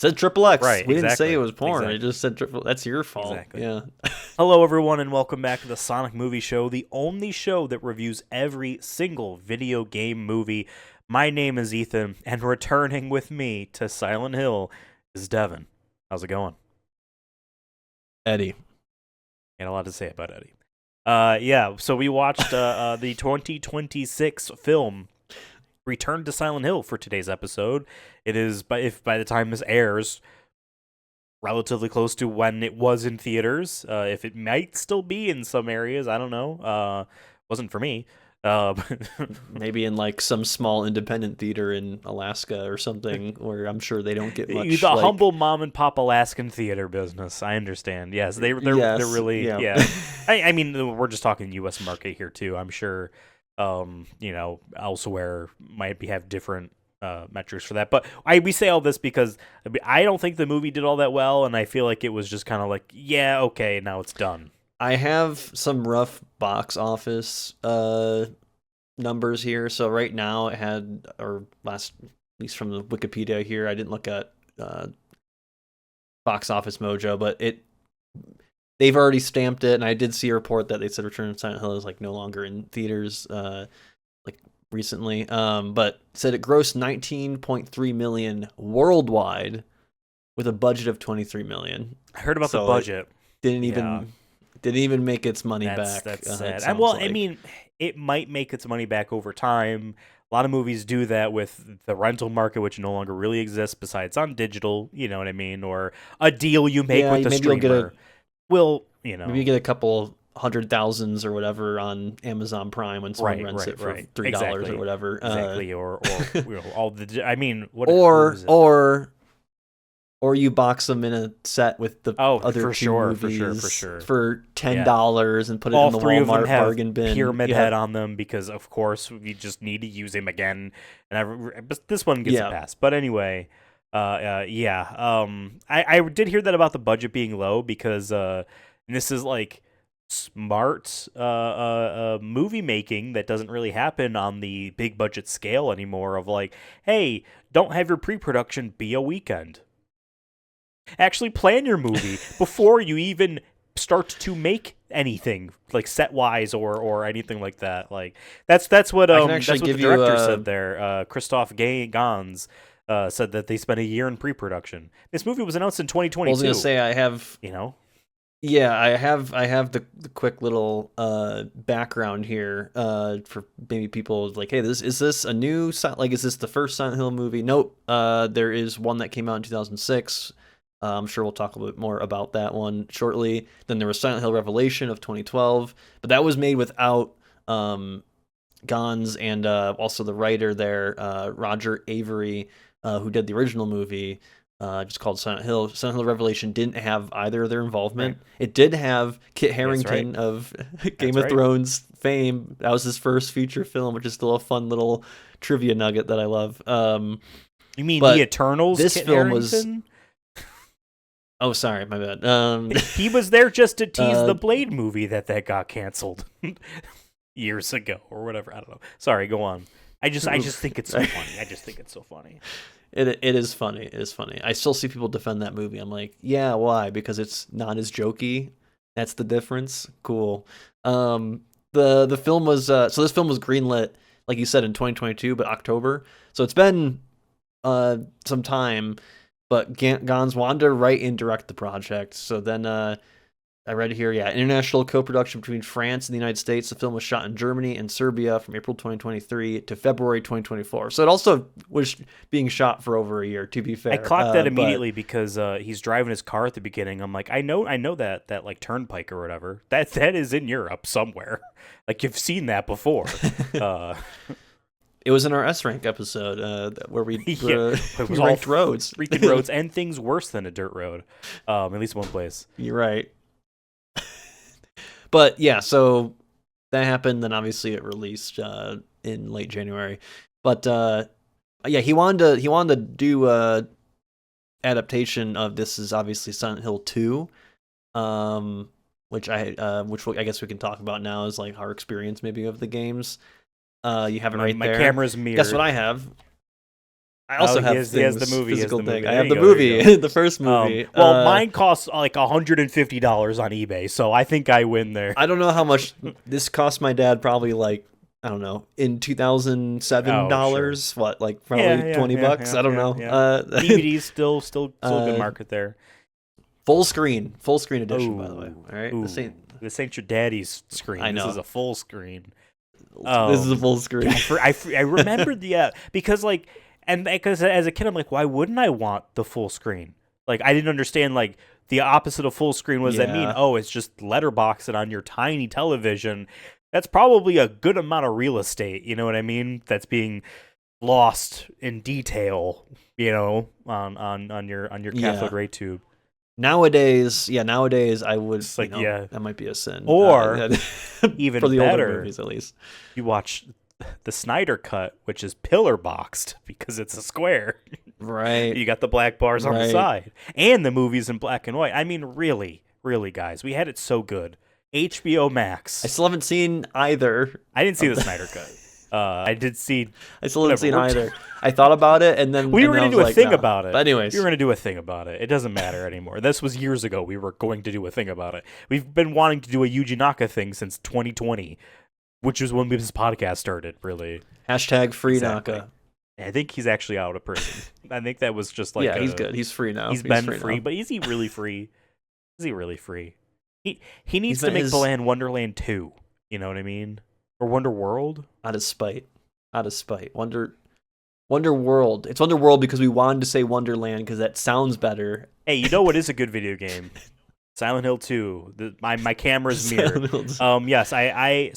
said triple X. Right, We didn't say exactly. it was porn. Exactly. It just said triple. That's your fault. Exactly. Yeah. Hello, everyone, and welcome back to the Sonic Movie Show, the only show that reviews every single video game movie. My name is Ethan, and returning with me to Silent Hill is Devin. How's it going? Eddie. Ain't a lot to say about Eddie. So we watched the 2026 film Return to Silent Hill for today's episode. It is, by the time this airs, relatively close to when it was in theaters. If it might still be in some areas, I don't know. Wasn't for me. Maybe in like some small independent theater in Alaska or something, where I'm sure they don't get much. The humble mom and pop Alaskan theater business. I understand. Yes, they're really yeah. I mean, we're just talking U.S. market here too. I'm sure, elsewhere might have different metrics for that. But we say all this because I don't think the movie did all that well, and I feel like it was just kind of like, yeah, okay, now it's done. I have some rough box office numbers here. So right now it had, or last, at least from the Wikipedia here, I didn't look at Box Office Mojo, but they've already stamped it, and I did see a report that they said Return of Silent Hill is like no longer in theaters recently, but said it grossed 19.3 million worldwide with a budget of 23 million. I heard about the budget. Didn't even make its money back. That's sad. I mean, it might make its money back over time. A lot of movies do that with the rental market, which no longer really exists besides on digital, you know what I mean? Or a deal you make with the streamer. Maybe you get a couple 100,000s or whatever on Amazon Prime when someone rents it for $3 or whatever. Exactly. Or all the. I mean, or you box them in a set with the other two movies for $10 and put it in the Walmart bargain bin. Pyramid Head on them because, of course, we just need to use him again. But this one gets a pass. But anyway, I did hear that about the budget being low because this is like smart movie making that doesn't really happen on the big budget scale anymore. Of like, hey, don't have your pre-production be a weekend. Actually plan your movie before you even start to make anything like set wise or anything like that. Like that's what the director said there. Christoph Gans said that they spent a year in pre-production. This movie was announced in 2022. I was gonna say I have the quick little background here for maybe people like, hey, is this a new is this the first Silent Hill movie? Nope. There is one that came out in 2006. I'm sure we'll talk a little bit more about that one shortly. Then there was Silent Hill Revelation of 2012, but that was made without Gans and also the writer there, Roger Avery, who did the original movie, just called Silent Hill. Silent Hill Revelation didn't have either of their involvement. Right. It did have Kit Harington of Game of Thrones fame. That was his first feature film, which is still a fun little trivia nugget that I love. You mean The Eternals? This Kit film Harington? was. Oh, sorry, my bad. He was there just to tease the Blade movie that got canceled years ago or whatever. I don't know. Sorry, go on. I just think it's so funny. I just think it's so funny. It is funny. It is funny. I still see people defend that movie. I'm like, yeah, why? Because it's not as jokey. That's the difference. Cool. The film was this film was greenlit, like you said, in 2022, but October. So it's been some time. But Gans wanted to write and direct the project. So then I read here, international co-production between France and the United States. The film was shot in Germany and Serbia from April 2023 to February 2024. So it also was being shot for over a year, to be fair. I clocked that immediately because he's driving his car at the beginning. I'm like, I know that like turnpike or whatever. That is in Europe somewhere. Like you've seen that before. It was in our S-Rank episode where we it was ranked roads. Freaking roads and things worse than a dirt road, at least one place. You're right. But yeah, so that happened. Then obviously it released in late January. But he wanted to do adaptation of this is obviously Silent Hill 2, which I guess we can talk about now is like our experience maybe of the games. You have it right my there. My camera's mirrored. Guess what I have? I also have he has the movie. physical He has the thing. movie. I There have you the go, there you movie, the first go. movie. Well, mine costs like $150 on eBay, so I think I win there. I don't know how much this cost my dad. Probably like, I don't know, in 2007 dollars. Sure. What, like probably $20? I don't know. DVDs still a good market there. Full screen edition, by the way. All right, this ain't your daddy's screen. I know. This is a full screen. This is a full screen. I remember because like, and because as a kid I'm like, why wouldn't I want the full screen? Like, I didn't understand like the opposite of full screen. What does that mean? Oh, it's just letterbox it on your tiny television. That's probably a good amount of real estate. You know what I mean? That's being lost in detail. You know, on your cathode ray tube. Nowadays, I would like, that might be a sin. Or even for the better, older movies at least. You watch the Snyder cut, which is pillar boxed because it's a square. Right. You got the black bars on the side. And the movie's in black and white. I mean, really, guys, we had it so good. HBO Max. I still haven't seen either. I didn't see the Snyder cut. I did see. I still haven't seen either. I thought about it, and then we were going to do a thing about it. But anyways, we were going to do a thing about it. It doesn't matter anymore. This was years ago. We were going to do a thing about it. We've been wanting to do a Yuji Naka thing since 2020, which was when this podcast started. Really. # free Naka. I think he's actually out of prison. I think that was just like he's good. He's free now. He's been free, but is he really free? Is he really free? He needs to make the land Wonderland 2. You know what I mean? Or Wonder World? Out of spite. Wonder World. It's Wonder World because we wanted to say Wonderland because that sounds better. Hey, you know what is a good video game? Silent Hill 2. My camera's mirrored. Yes,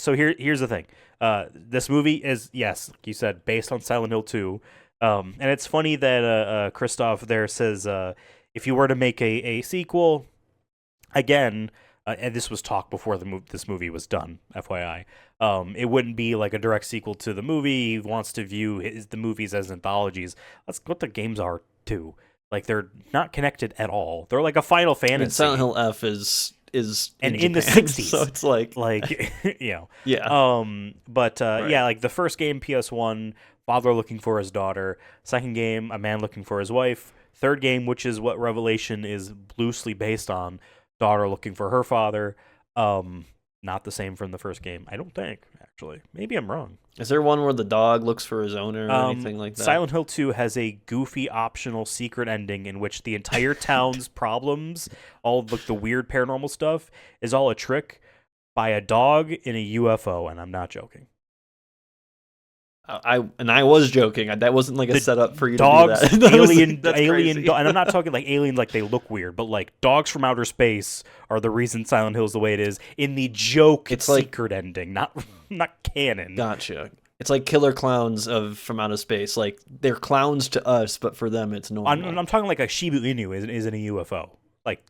so here's the thing. This movie is, yes, like you said, based on Silent Hill 2. And it's funny that Christoph there says if you were to make a sequel, again, and this was talk before this movie was done, FYI. It wouldn't be like a direct sequel to the movie. He wants to view the movies as anthologies. That's what the games are too. Like, they're not connected at all. They're like a Final Fantasy. I mean, Silent Hill F is and in the Japan, 60s, so it's like you know, yeah. But Right. yeah, like the first game, PS1, father looking for his daughter. Second game, a man looking for his wife. Third game, which is what Revelation is loosely based on, daughter looking for her father. Not the same from the first game, I don't think. Actually, maybe I'm wrong. Is there one where the dog looks for his owner or anything like that? Silent Hill 2 has a goofy optional secret ending in which the entire town's problems, all the weird paranormal stuff, is all a trick by a dog in a UFO, and I'm not joking. I was joking. That wasn't like a setup for you dogs, to do that. alien, and I'm not talking like aliens like they look weird, but like dogs from outer space are the reason Silent Hill is the way it is in the joke secret ending, not canon. Gotcha. It's like killer clowns from outer space. Like, they're clowns to us, but for them it's normal. I'm talking like a Shiba Inu isn't a UFO. Like,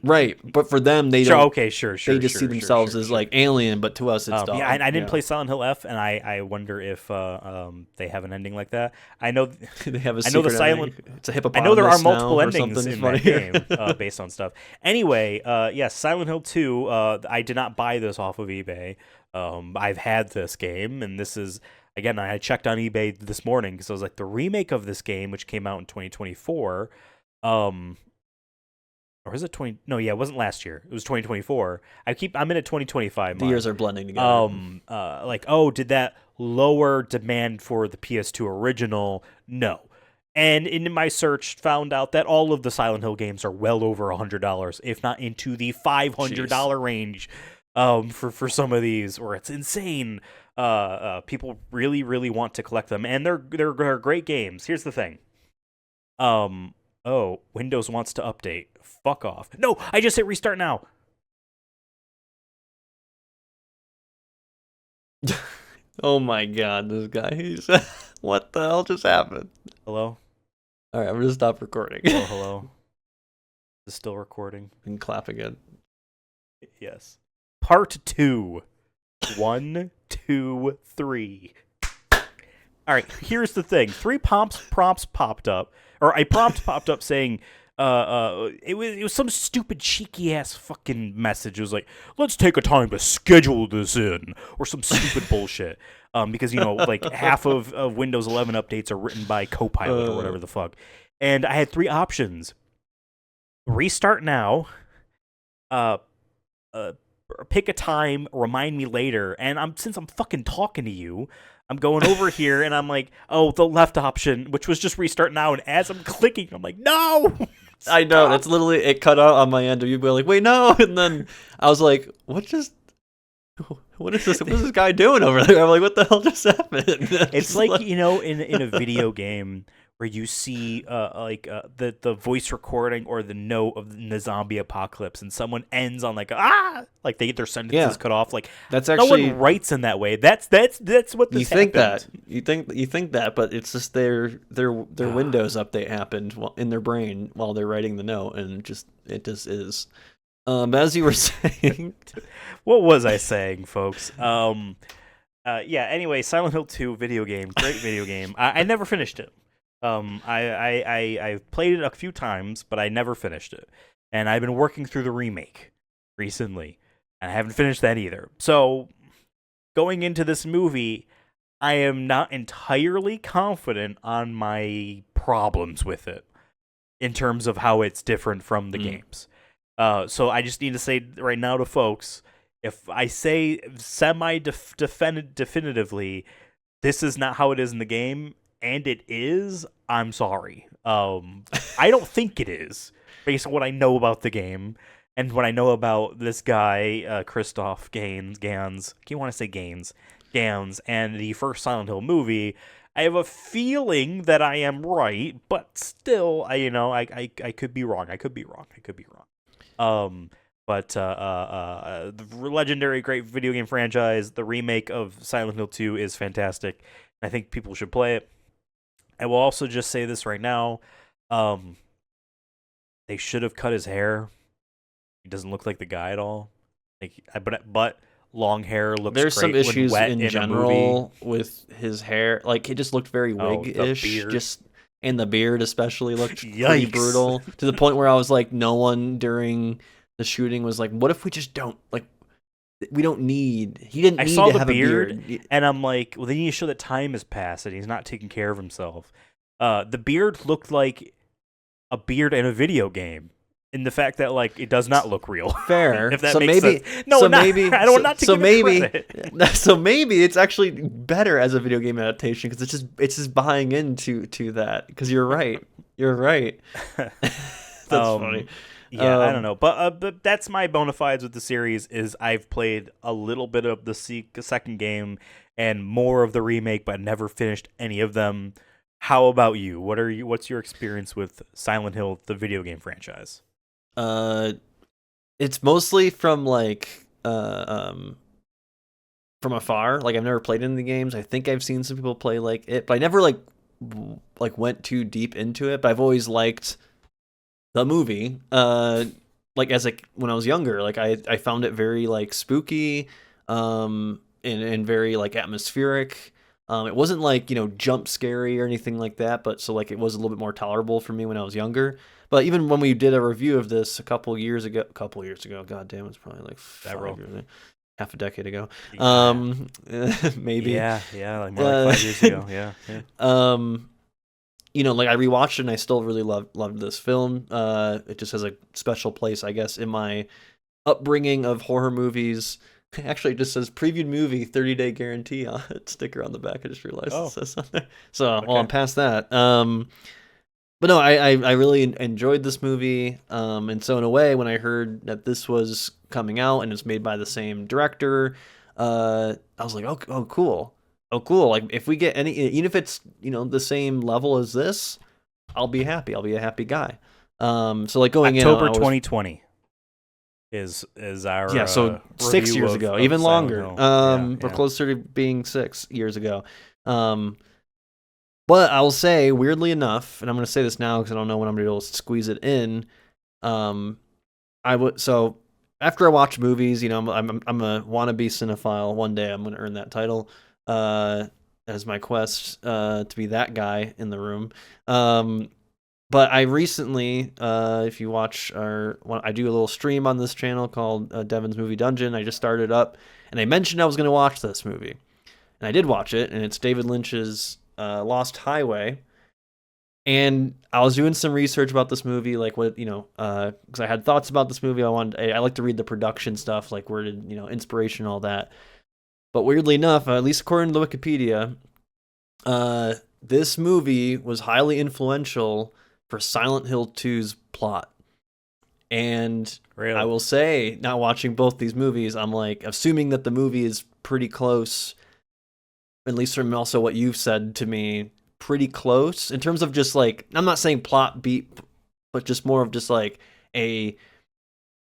right, but for them they don't. Okay, sure. They just see themselves as like alien, but to us it's dog. Yeah, I didn't play Silent Hill F, and I wonder if they have an ending like that. I know they have a I know the silent. It's a hippopotamus. I know there are multiple endings in that game based on stuff. Anyway, yes, Silent Hill 2. I did not buy this off of eBay. I've had this game, and this is, again, I checked on eBay this morning because I was like, the remake of this game, which came out in 2024. Or is it 20? No, yeah, it wasn't last year. It was 2024. I'm in a 2025 month. The years are blending together. Did that lower demand for the PS2 original? No. And in my search, found out that all of the Silent Hill games are well over $100, if not into the $500 range. For some of these, or it's insane. People really, really want to collect them, and they're great games. Here's the thing. Windows wants to update. Fuck off. No, I just hit restart now. Oh my god, this guy. What the hell just happened? Hello? All right, I'm going to stop recording. Hello? Is it still recording? And clap again. Yes. Part 2. 1, 2, 3. All right, here's the thing. 3 prompts popped up, or a prompt popped up saying, it was some stupid cheeky ass fucking message. It was like, let's take a time to schedule this in, or some stupid bullshit. Because like half of Windows 11 updates are written by Copilot or whatever the fuck, and I had three options: restart now, uh, pick a time, remind me later. And since I'm fucking talking to you, I'm going over here and I'm like, oh, the left option, which was just restart now. And as I'm clicking, I'm like, no. I know, that's literally, it cut out on my end. You'd be like, wait, no. And then I was like, what is this guy doing over there? I'm like, what the hell just happened? It's like, in a video game where you see the voice recording or the note of the zombie apocalypse, and someone ends on like like they get their sentences cut off. Like, that's actually, no one writes in that way. That's what this you think happened. that you think that, but it's just their Windows update happened in their brain while they're writing the note, and it just is. As you were saying, what was I saying, folks? Anyway, Silent Hill 2 video game, great video game. I never finished it. I played it a few times, but I never finished it. And I've been working through the remake recently, and I haven't finished that either. So, going into this movie, I am not entirely confident on my problems with it in terms of how it's different from the games. So I just need to say right now to folks, if I say definitively, this is not how it is in the game, and it is, I'm sorry. I don't think it is, based on what I know about the game and what I know about this guy, Christoph Gans. You want to say Gans, and the first Silent Hill movie. I have a feeling that I am right, but still, I could be wrong. But the legendary great video game franchise, the remake of Silent Hill 2 is fantastic. I think people should play it. I will also just say this right now. They should have cut his hair. He doesn't look like the guy at all. But long hair looks There's great some issues when wet in a general with his hair. Like, it just looked very wig-ish. And the beard especially looked pretty brutal. To the point where I was like, no one during the shooting was like, what if we just don't, like, we don't need, he didn't need to have a beard. And I'm like, well, they need to show that time has passed and he's not taking care of himself. The beard looked like a beard in a video game. In the fact that, like, it does not look real. Fair. If that makes sense. No, so maybe, I don't not so maybe it's actually better as a video game adaptation, because it's just buying into that. Because you're right. That's funny. Yeah, I don't know, but that's my bona fides with the series. Is I've played a little bit of the second game and more of the remake, but never finished any of them. How about you? What's your experience with Silent Hill, the video game franchise? It's mostly from from afar. Like, I've never played any of the games. I think I've seen some people play like it, but I never like went too deep into it. But I've always liked the movie. Like, when I was younger, like I found it very like spooky, and very like atmospheric. It wasn't like, jump scary or anything like that, but so like it was a little bit more tolerable for me when I was younger. But even when we did a review of this a couple years ago, god damn, it's probably like 5 years ago, half a decade ago. Yeah. Maybe. Yeah, like more like 5 years ago. Yeah. Like, I rewatched it and I still really loved this film. It just has a special place, I guess, in my upbringing of horror movies. Actually, it just says previewed movie 30-day guarantee on it, sticker on the back. I just realized it says on there. So, okay. Well, I'm past that. But no, I really enjoyed this movie. And so in a way, when I heard that this was coming out and it's made by the same director, I was like, oh, cool. Oh, cool. Like, if we get even if it's, the same level as this, I'll be happy. I'll be a happy guy. So like going October 2020 is our so 6 years ago, even longer. We're closer to being 6 years ago. But I will say, weirdly enough, and I'm going to say this now because I don't know when I'm going to be able to squeeze it in. So after I watch movies, I'm a wannabe cinephile. One day I'm going to earn that title. As my quest to be that guy in the room. But I recently, if you watch I do a little stream on this channel called Devin's Movie Dungeon. I just started up, and I mentioned I was going to watch this movie, and I did watch it, and it's David Lynch's Lost Highway. And I was doing some research about this movie, like what because I had thoughts about this movie. I like to read the production stuff, like where did inspiration, all that. But weirdly enough, at least according to Wikipedia, this movie was highly influential for Silent Hill 2's plot. And Really? I will say, not watching both these movies, I'm like assuming that the movie is pretty close, at least from also what you've said to me, pretty close in terms of just like, I'm not saying plot beat, but just more of just like a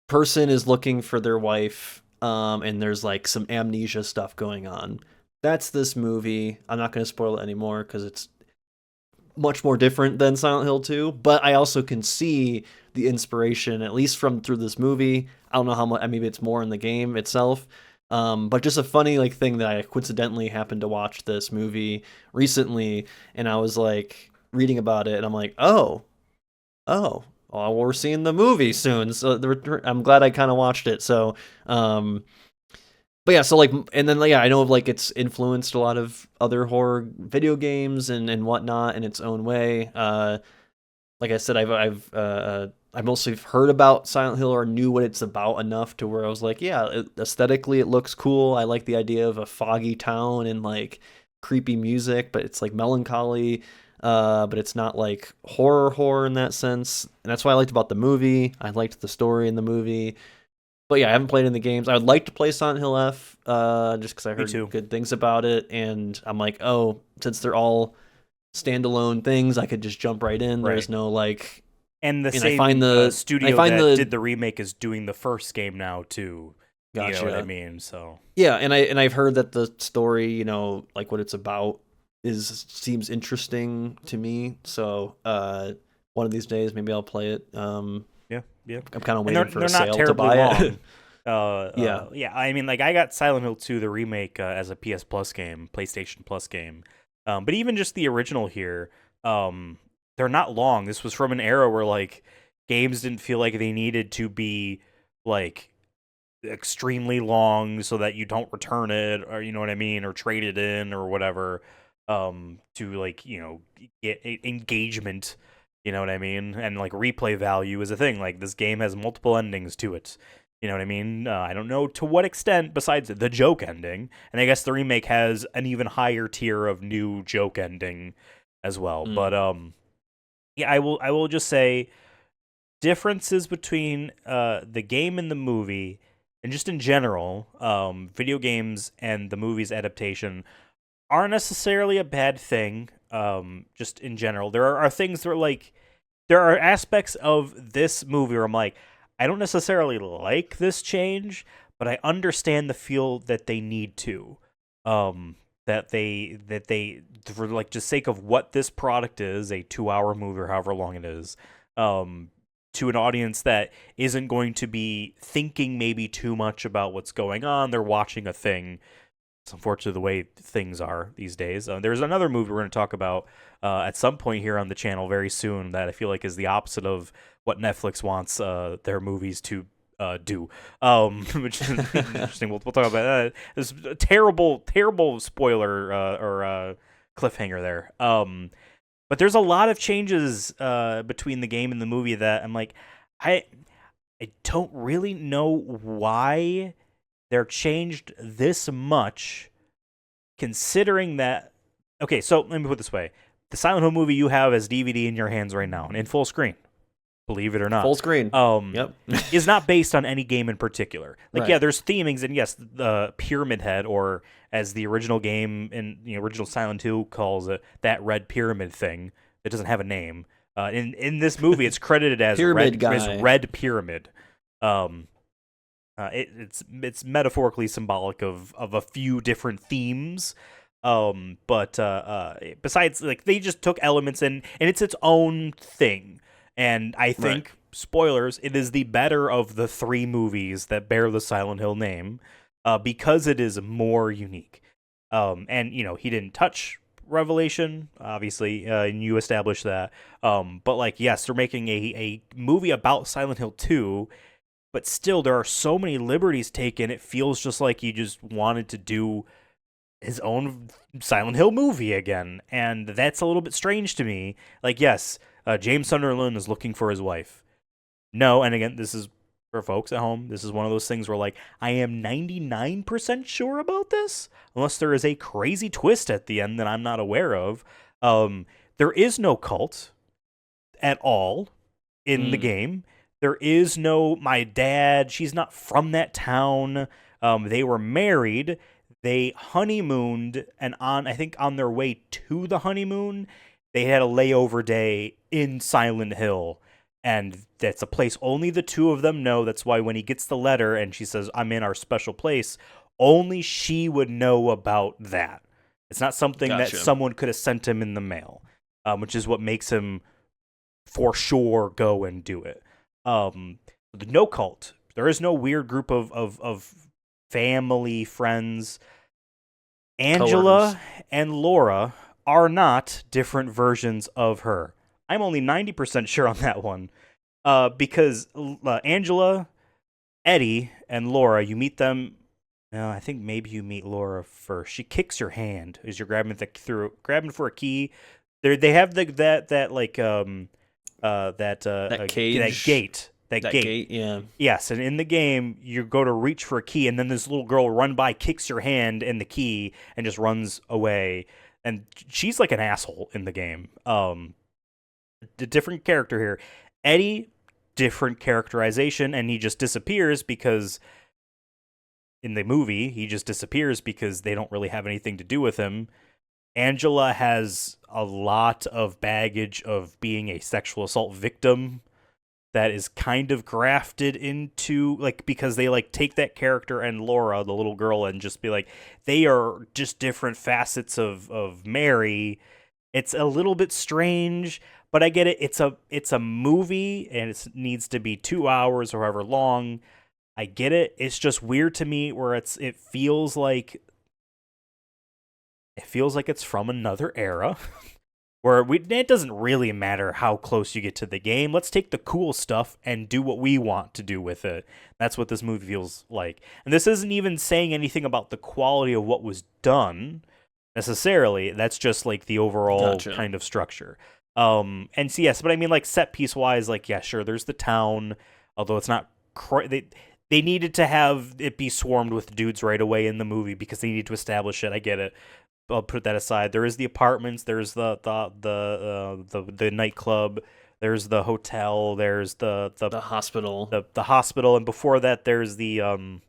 person is looking for their wife, and there's like some amnesia stuff going on. That's this movie. I'm not going to spoil it anymore because it's much more different than Silent Hill 2, but I also can see the inspiration, at least from through this movie. I don't know how much, maybe it's more in the game itself. But just a funny like thing that I coincidentally happened to watch this movie recently, and I was like reading about it, and I'm like, oh, well, we're seeing the movie soon. So I'm glad I kind of watched it. So, but yeah, so like, and then yeah, I know like it's influenced a lot of other horror video games and whatnot in its own way. Like I said, I mostly heard about Silent Hill or knew what it's about enough to where I was like, yeah, aesthetically it looks cool. I like the idea of a foggy town and like creepy music, but it's like melancholy. But it's not like horror in that sense, and that's what I liked about the movie. I liked the story in the movie. But yeah, I haven't played in the games. I would like to play Silent Hill F, just because I heard good things about it, and I'm like, oh, since they're all standalone things, I could just jump right in. Right. There's no like, and the and same studio that did the remake is doing the first game now too. Gotcha. You know what I mean? So yeah, and I've heard that the story, like what it's about, seems interesting to me. So one of these days, maybe I'll play it. yeah. I'm kind of waiting for a they're not sale to buy long. it. Yeah. I mean, like I got Silent Hill 2 the remake as a PS Plus game, PlayStation Plus game. But even just the original here, they're not long. This was from an era where like games didn't feel like they needed to be like extremely long so that you don't return it, or you know what I mean, or trade it in or whatever, to like get engagement. You know what I mean? And like replay value is a thing. Like this game has multiple endings to it. You know what I mean? I don't know to what extent besides the joke ending. And I guess the remake has an even higher tier of new joke ending as well. But yeah, I will just say differences between the game and the movie, and just in general, video games and the movie's adaptation aren't necessarily a bad thing. Just in general, there are things that are like, there are aspects of this movie where I'm like, I don't necessarily like this change, but I understand the feel that they need to. That they for like just sake of what this product is, a 2-hour movie or however long it is, to an audience that isn't going to be thinking maybe too much about what's going on. They're watching a thing. It's unfortunately the way things are these days. There's another movie we're going to talk about at some point here on the channel very soon that I feel like is the opposite of what Netflix wants their movies to do, which is interesting. We'll talk about that. There's a terrible spoiler or cliffhanger there. But there's a lot of changes between the game and the movie that I'm like, I don't really know why they're changed this much, considering that. Okay, so let me put it this way: the Silent Hill movie you have as DVD in your hands right now, and in full screen, believe it or not, full screen, yep, is not based on any game in particular. Like, right. Yeah, there's themings, and yes, the Pyramid Head, or as the original game in the original Silent Hill calls it, that red pyramid thing. It doesn't have a name. In this movie, it's credited as Red Pyramid. It's metaphorically symbolic of a few different themes. But besides, like, they just took elements and it's its own thing. And I think, right, spoilers, it is the better of the 3 movies that bear the Silent Hill name, because it is more unique. And he didn't touch revelation, obviously, and you established that. But like, yes, they're making a movie about Silent Hill 2, but still, there are so many liberties taken. It feels just like he just wanted to do his own Silent Hill movie again, and that's a little bit strange to me. Like, yes, James Sunderland is looking for his wife. No, and again, this is for folks at home. This is one of those things where, like, I am 99% sure about this, unless there is a crazy twist at the end that I'm not aware of. There is no cult at all in the game. There is no, my dad, she's not from that town. They were married. They honeymooned, and I think on their way to the honeymoon, they had a layover day in Silent Hill. And that's a place only the two of them know. That's why when he gets the letter and she says, I'm in our special place, only she would know about that. It's not something that someone could have sent him in the mail, which is what makes him for sure go and do it. No cult. There is no weird group of family, friends. Angela and Laura are not different versions of her. I'm only 90% sure on that one. Because Angela, Eddie, and Laura, you meet them. No, I think maybe you meet Laura first. She kicks your hand as you're grabbing grabbing for a key. They have that gate. That gate, yeah. Yes, and in the game, you go to reach for a key, and then this little girl run by, kicks your hand and the key, and just runs away. And she's like an asshole in the game. The different character here. Eddie, different characterization, and he just disappears because in the movie, he just disappears because they don't really have anything to do with him. Angela has a lot of baggage of being a sexual assault victim that is kind of grafted into, like, because they like take that character and Laura, the little girl, and just be like, they are just different facets of Mary. It's a little bit strange, but I get it. It's a movie, and it needs to be 2 hours or however long. I get it. It's just weird to me where it feels like it's from another era. Where it doesn't really matter how close you get to the game. Let's take the cool stuff and do what we want to do with it. That's what this movie feels like. And this isn't even saying anything about the quality of what was done, necessarily. That's just like the overall kind of structure. And so, yes, but I mean, like, set piece wise, like, yeah, sure, there's the town, although it's not they needed to have it be swarmed with dudes right away in the movie because they need to establish it. I get it. I'll put that aside. There is the apartments. There's the nightclub. There's the hotel. There's the hospital. The hospital, and before that, there's the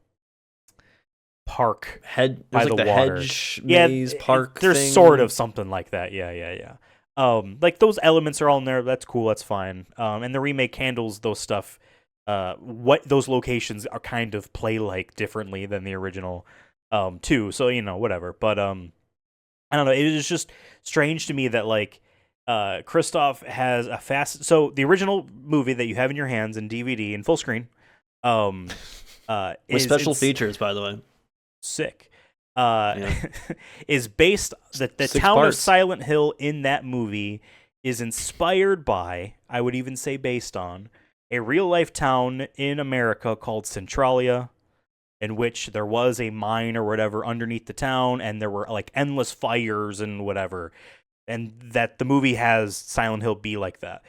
park by the water. Hedge maze park. There's thing. Sort of something like that. Yeah. Like those elements are all in there. That's cool. That's fine. And the remake handles those stuff. What those locations are kind of play like differently than the original. Too. So whatever. But I don't know. It is just strange to me that like Christoph has a fast. So the original movie that you have in your hands in DVD in full screen, with special features, by the way, sick. Is based the town parts. of Silent Hill in that movie is inspired by, I would even say based on, a real life town in America called Centralia, in which there was a mine or whatever underneath the town, and there were like endless fires and whatever, and that the movie has Silent Hill be like that.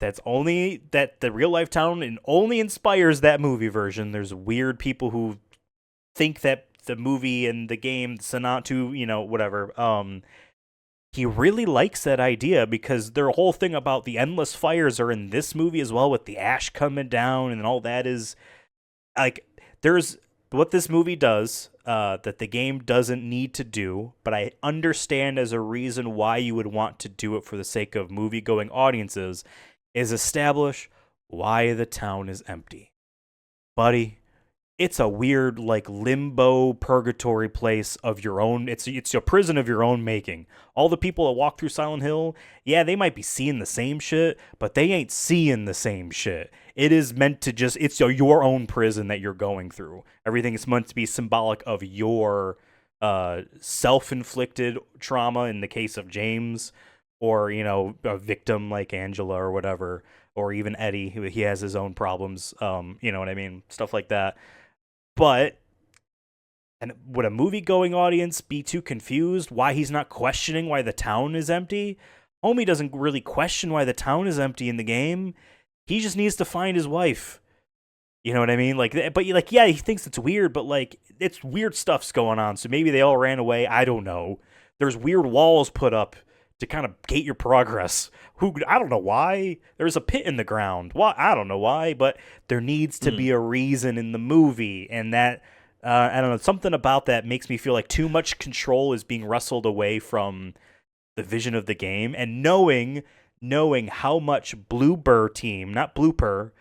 That's only that the real life town and only inspires that movie version. There's weird people who think that the movie and the game, Sonatu, whatever. He really likes that idea because their whole thing about the endless fires are in this movie as well, with the ash coming down and all that is like there's. What this movie does that the game doesn't need to do, but I understand as a reason why you would want to do it for the sake of movie-going audiences, is establish why the town is empty. Buddy, it's a weird, like, limbo purgatory place of your own. It's a prison of your own making. All the people that walk through Silent Hill, yeah, they might be seeing the same shit, but they ain't seeing the same shit. It is meant to it's your own prison that you're going through. Everything is meant to be symbolic of your self-inflicted trauma in the case of James, or a victim like Angela or whatever, or even Eddie, who he has his own problems. You know what I mean, stuff like that. But and would a movie-going audience be too confused why he's not questioning why the town is empty? Homie doesn't really question why the town is empty in the game. He just needs to find his wife. You know what I mean? Like, but like, yeah, he thinks it's weird, but like, it's weird stuff's going on. So maybe they all ran away. I don't know. There's weird walls put up to kind of gate your progress. I don't know why. There's a pit in the ground. Why? I don't know why, but there needs to be a reason in the movie, and that I don't know. Something about that makes me feel like too much control is being wrestled away from the vision of the game, and knowing how much Bloober team, not Blooper,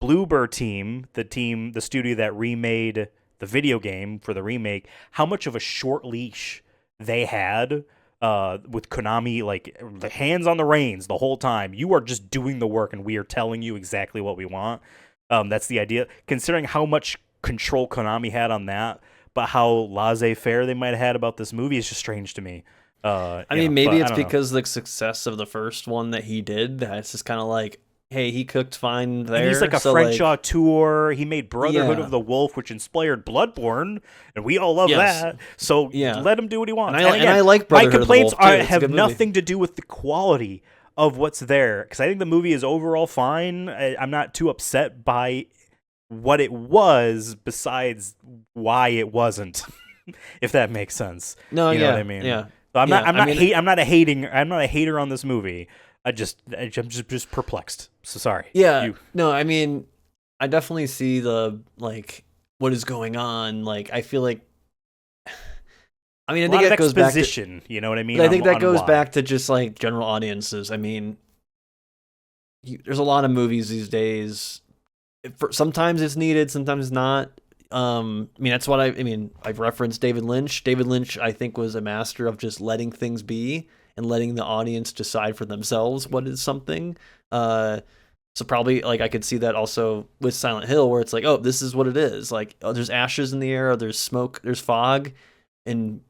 Bloober team, the studio that remade the video game for the remake, how much of a short leash they had with Konami, like the hands on the reins the whole time. You are just doing the work, and we are telling you exactly what we want. That's the idea. Considering how much control Konami had on that, but how laissez-faire they might have had about this movie is just strange to me. I mean, maybe it's because the success of the first one that he did, that's just kind of like, hey, he cooked fine there. And he's like a French auteur. He made Brotherhood of the Wolf, which inspired Bloodborne, and we all love that. So let him do what he wants. And I like Brotherhood my complaints of the Wolf, too. have nothing to do with the quality of what's there, because I think the movie is overall fine. I'm not too upset by what it was, besides why it wasn't, if that makes sense. No, you know what I mean? Yeah. So I'm not a hater on this movie. I'm just perplexed. So sorry. Yeah. No, I mean, I definitely see the like what is going on. Like, I feel like, I mean, I think that goes back to, you know what I mean? I think that goes back to just like general audiences. I mean, there's a lot of movies these days. Sometimes it's needed, sometimes it's not. I mean, that's what I've referenced David Lynch. David Lynch, I think, was a master of just letting things be and letting the audience decide for themselves what is something. So probably, like, I could see that also with Silent Hill, where it's like, oh, this is what it is. Like, oh, there's ashes in the air, or there's smoke, there's fog, and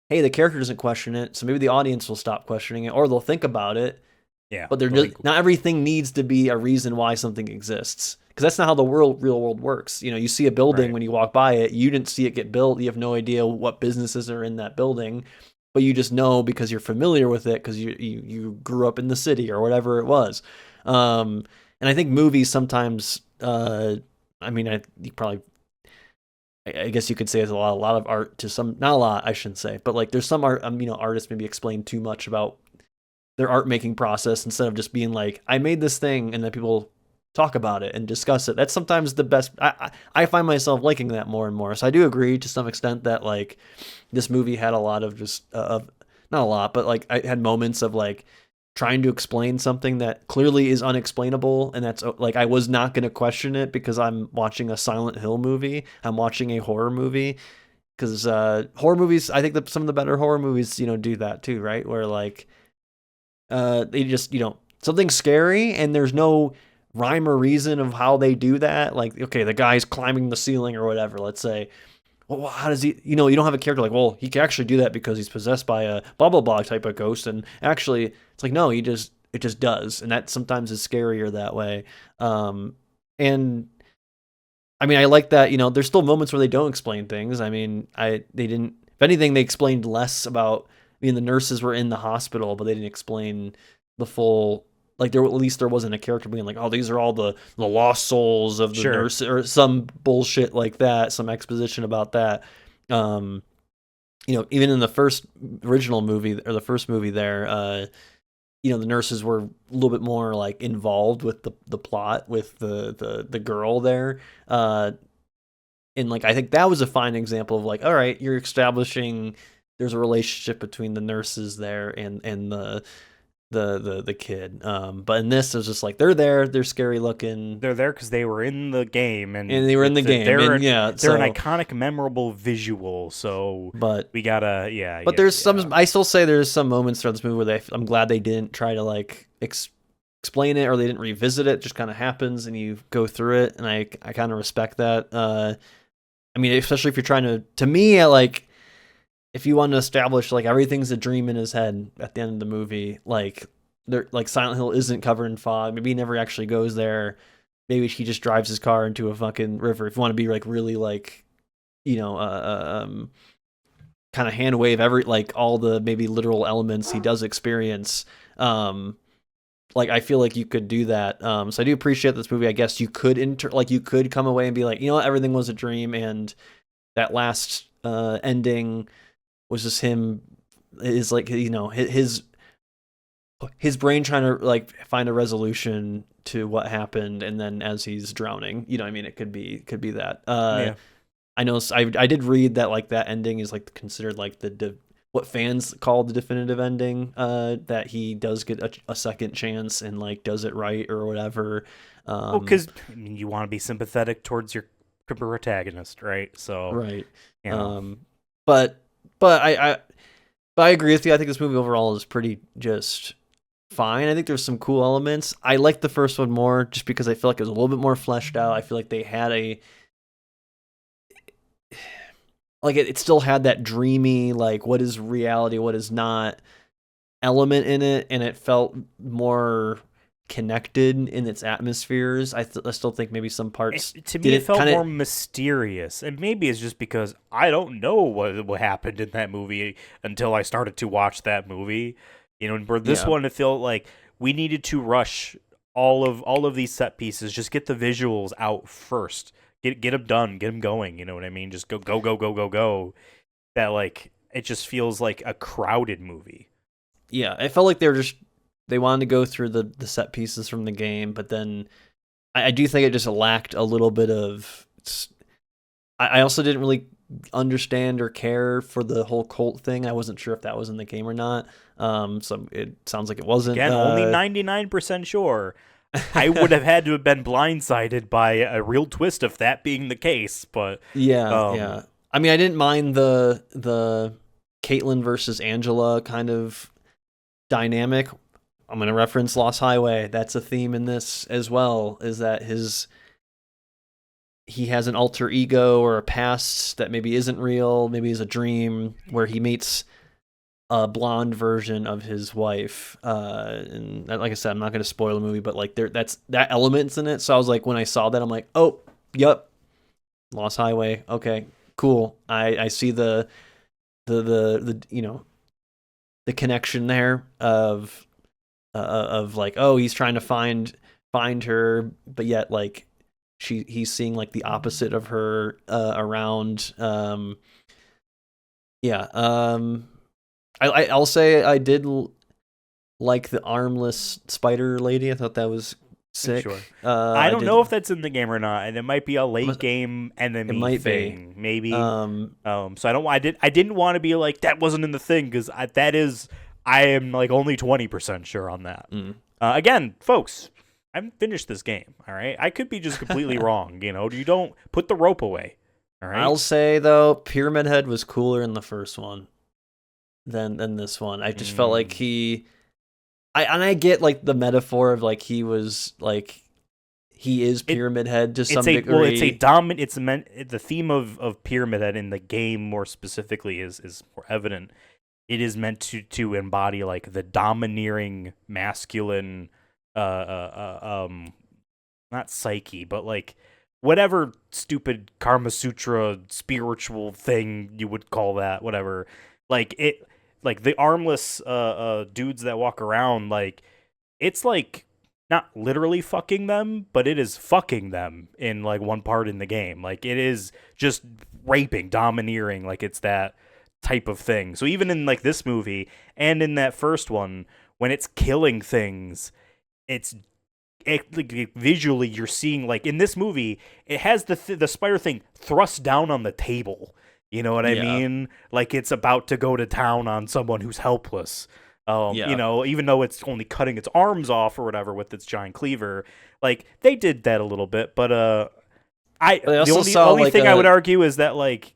hey, the character doesn't question it, so maybe the audience will stop questioning it, or they'll think about it. Yeah, but not everything needs to be a reason why something exists, because that's not how the real world works. You know, you see a building when you walk by it, you didn't see it get built, you have no idea what businesses are in that building, but you just know because you're familiar with it, because you grew up in the city or whatever it was. And I think movies sometimes, I mean, I guess you could say there's a lot of art to some, not a lot, I shouldn't say, but like there's some art, artists maybe explain too much about their art making process instead of just being like, I made this thing, and then people talk about it and discuss it. That's sometimes the best. I find myself liking that more and more. So I do agree to some extent that like this movie had a lot of just of not a lot, but like I had moments of like trying to explain something that clearly is unexplainable, and that's like I was not going to question it because I'm watching a Silent Hill movie. I'm watching a horror movie, because horror movies, I think that some of the better horror movies, do that too, right? Where like they just, something's scary and there's no rhyme or reason of how they do that. Like, okay, the guy's climbing the ceiling or whatever, let's say. Well, how does he, you don't have a character like, well, he can actually do that because he's possessed by a blah, blah, blah type of ghost. And actually, it's like, no, it just does. And that sometimes is scarier that way. And I mean, I like that, there's still moments where they don't explain things. I mean, they didn't, if anything, they explained less about, the nurses were in the hospital, but they didn't explain the full, like, at least there wasn't a character being like, oh, these are all the lost souls of the nurse, or some bullshit like that, some exposition about that. Even in the first original movie, or the first movie there, the nurses were a little bit more like involved with the plot with the girl there. And like, I think that was a fine example of like, all right, you're establishing there's a relationship between the nurses there and the kid. But in this, it was just like, they're scary looking. They're there because they were in the game, and they were in the game. They're an iconic, memorable visual. So, but we gotta, But there's some. I still say there's some moments throughout this movie where I'm glad they didn't try to like explain it, or they didn't revisit it. Just kind of happens, and you go through it, and I kind of respect that. I mean, especially if you're trying to me, I like. if you want to establish like everything's a dream in his head at the end of the movie, like there like Silent Hill isn't covered in fog. Maybe he never actually goes there. Maybe he just drives his car into a fucking river. If you want to be like really like, you know, kind of hand wave every like all the maybe literal elements he does experience. Like I feel like you could do that. So I do appreciate this movie. I guess you could you could come away and be like, you know what, everything was a dream, and that last ending was just him is like, you know, his brain trying to like find a resolution to what happened, and then as he's drowning, you know what I mean, it could be that. Yeah. I know I did read that like that ending is like considered like what fans call the definitive ending, that he does get a second chance and like does it right or whatever. Well, because I mean, you want to be sympathetic towards your protagonist, right? So right. You know. But I agree with you. I think this movie overall is pretty just fine. I think there's some cool elements. I like the first one more just because I feel like it was a little bit more fleshed out. I feel like they had it still had that dreamy, like what is reality, what is not element in it, and it felt more connected in its atmospheres. I still think maybe some parts to me it felt more mysterious, and maybe it's just because I don't know what happened in that movie until I started to watch that movie. You know, and for this one, it felt like we needed to rush all of these set pieces, just get the visuals out first. Get them done, get them going. You know what I mean? Just go. That like it just feels like a crowded movie. Yeah, it felt like they wanted to go through the set pieces from the game, but then I do think it just lacked a little bit of. I also didn't really understand or care for the whole cult thing. I wasn't sure if that was in the game or not. So it sounds like it wasn't. Again, only 99% sure. I would have had to have been blindsided by a real twist of that being the case, but yeah. I mean, I didn't mind the Caitlyn versus Angela kind of dynamic. I'm going to reference Lost Highway. That's a theme in this as well, is that he has an alter ego or a past that maybe isn't real, maybe is a dream, where he meets a blonde version of his wife. And like I said, I'm not going to spoil the movie, but like that element's in it. So I was like, when I saw that, I'm like, oh, yep, Lost Highway. Okay, cool. I see the you know, the connection there of like, oh, he's trying to find her, but yet like he's seeing like the opposite of her around. I'll say I did like the armless spider lady. I thought that was sick. Sure. I don't know if that's in the game or not, and it might be a late game enemy thing, maybe. So I didn't want to be like that wasn't in the thing, because I am like only 20% sure on that. Again, folks, I haven't finished this game. All right, I could be just completely wrong. You know, you don't put the rope away. All right. I'll say though, Pyramid Head was cooler in the first one than this one. I just felt like I get like the metaphor of like he is Pyramid Head to some degree. Well, it's the theme of Pyramid Head in the game more specifically is more evident. It is meant to embody like the domineering masculine, not psyche, but like whatever stupid Karma Sutra spiritual thing you would call that, whatever. Like it. Like the armless dudes that walk around, like it's like not literally fucking them, but it is fucking them in like one part in the game. Like it is just raping, domineering, like it's that type of thing. So even in like this movie and in that first one, when it's killing things, like, visually you're seeing like in this movie, it has the spider thing thrust down on the table. You know what I mean? Like it's about to go to town on someone who's helpless. You know, even though it's only cutting its arms off or whatever with its giant cleaver, like they did that a little bit. But the only thing I would argue is that like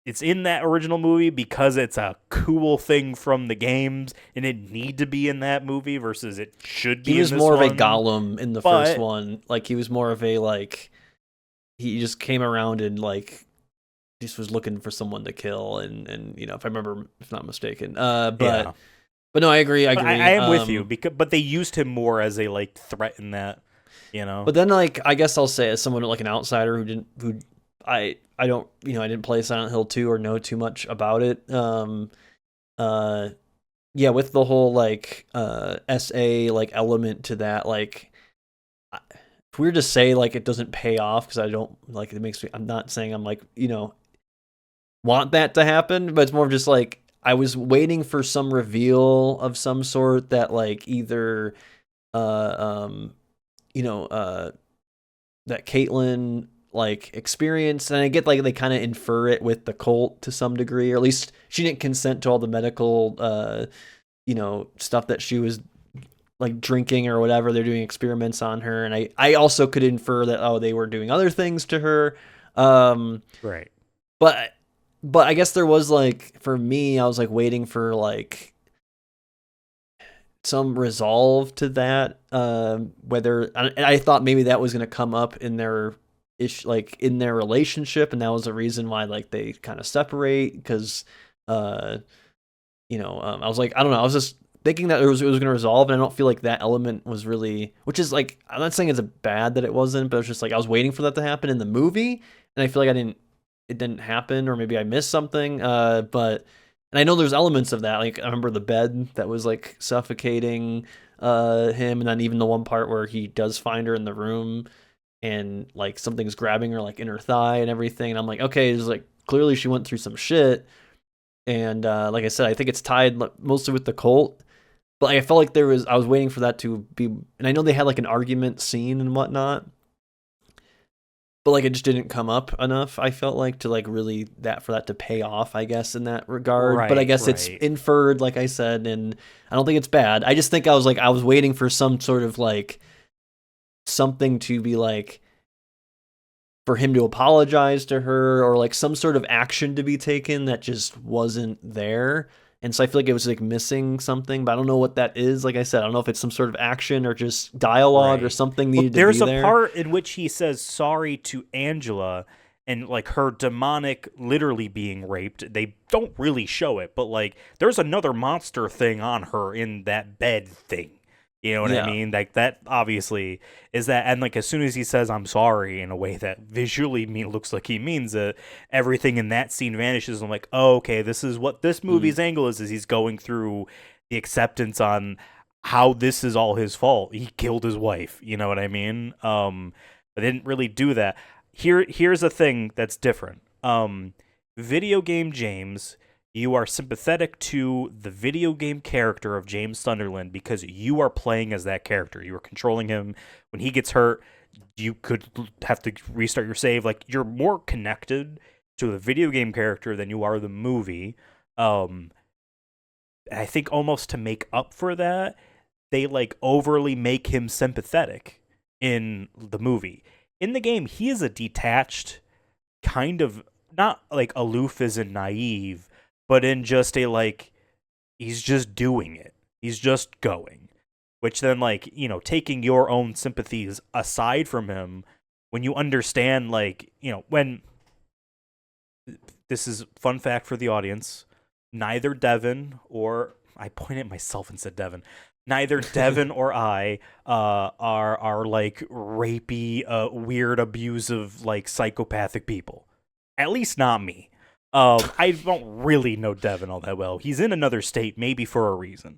it's in that original movie because it's a cool thing from the games, and it need to be in that movie versus it should be. He was in this more one. of a Gollum in the first one. Like he was more of a like he just came around and like just was looking for someone to kill, and if I remember, if not mistaken. Yeah. But no, I agree. I But agree. I am with you but they used him more as a like threat in that, But then, like, I guess I'll say as someone like an outsider who I don't, I didn't play Silent Hill 2 or know too much about it. Uh, yeah, with the whole like SA like element to that, like, if we were to say like it doesn't pay off because I don't like it makes me. I'm not saying I'm like want that to happen, but it's more of just like I was waiting for some reveal of some sort that like either uh um that Caitlyn like experienced, and I get like they kind of infer it with the cult to some degree, or at least she didn't consent to all the medical stuff that she was like drinking or whatever. They're doing experiments on her, and I also could infer that they were doing other things to her. Right. But I guess there was like, for me, I was like waiting for like some resolve to that. Whether I thought maybe that was going to come up in their in their relationship, and that was the reason why like they kind of separate, because I was like, I don't know, I was just thinking that it was going to resolve, and I don't feel like that element was really, which is like, I'm not saying it's bad that it wasn't, but it's just like I was waiting for that to happen in the movie, and I feel like it didn't happen, or maybe I missed something. And I know there's elements of that. Like, I remember the bed that was like suffocating him, and then even the one part where he does find her in the room, and like something's grabbing her like in her thigh and everything. And I'm like, okay, it's like clearly she went through some shit. And like I said, I think it's tied mostly with the cult. But I felt like I was waiting for that to be, and I know they had like an argument scene and whatnot, but like it just didn't come up enough, I felt like, to like really for that to pay off, I guess, in that regard. But I guess it's inferred, like I said, and I don't think it's bad. I just think I was waiting for some sort of like something to be like, for him to apologize to her, or like some sort of action to be taken that just wasn't there. And so I feel like it was like missing something, but I don't know what that is. Like I said, I don't know if it's some sort of action or just dialogue or something needed to be there. There's a part in which he says sorry to Angela, and like her demonic literally being raped. They don't really show it, but like there's another monster thing on her in that bed thing. You know what I mean? Like that obviously is that, and like as soon as he says I'm sorry in a way that visually looks like he means it, everything in that scene vanishes. I'm like, oh, okay, this is what this movie's angle is he's going through the acceptance on how this is all his fault. He killed his wife. You know what I mean? But they didn't really do that. Here's a thing that's different. Video game James, you are sympathetic to the video game character of James Sunderland because you are playing as that character. You are controlling him. When he gets hurt, you could have to restart your save. Like, you're more connected to the video game character than you are the movie. I think almost to make up for that, they like overly make him sympathetic in the movie. In the game, he is a detached, kind of, not like aloof as in naive, but in just a like, he's just doing it. He's just going. Which then, like, taking your own sympathies aside from him, when you understand, like, when, this is fun fact for the audience, neither Devin or, I pointed at myself and said Devin, neither Devin or I are like rapey, weird, abusive, like psychopathic people. At least not me. I don't really know Devin all that well. He's in another state, maybe for a reason.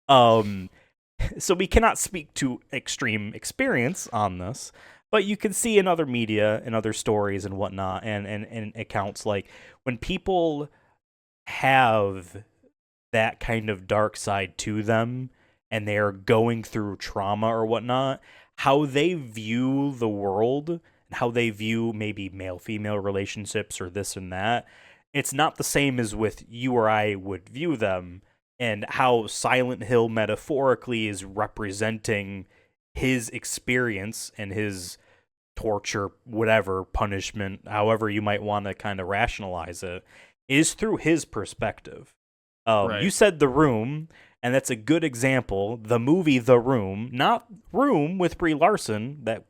So we cannot speak to extreme experience on this, but you can see in other media and other stories and whatnot, and accounts, like when people have that kind of dark side to them and they're going through trauma or whatnot, how they view the world and how they view maybe male-female relationships or this and that, it's not the same as with you or I would view them, and how Silent Hill metaphorically is representing his experience and his torture, whatever, punishment, however you might want to kind of rationalize it, is through his perspective. Right. You said The Room, and that's a good example. The movie The Room, not Room with Brie Larson, that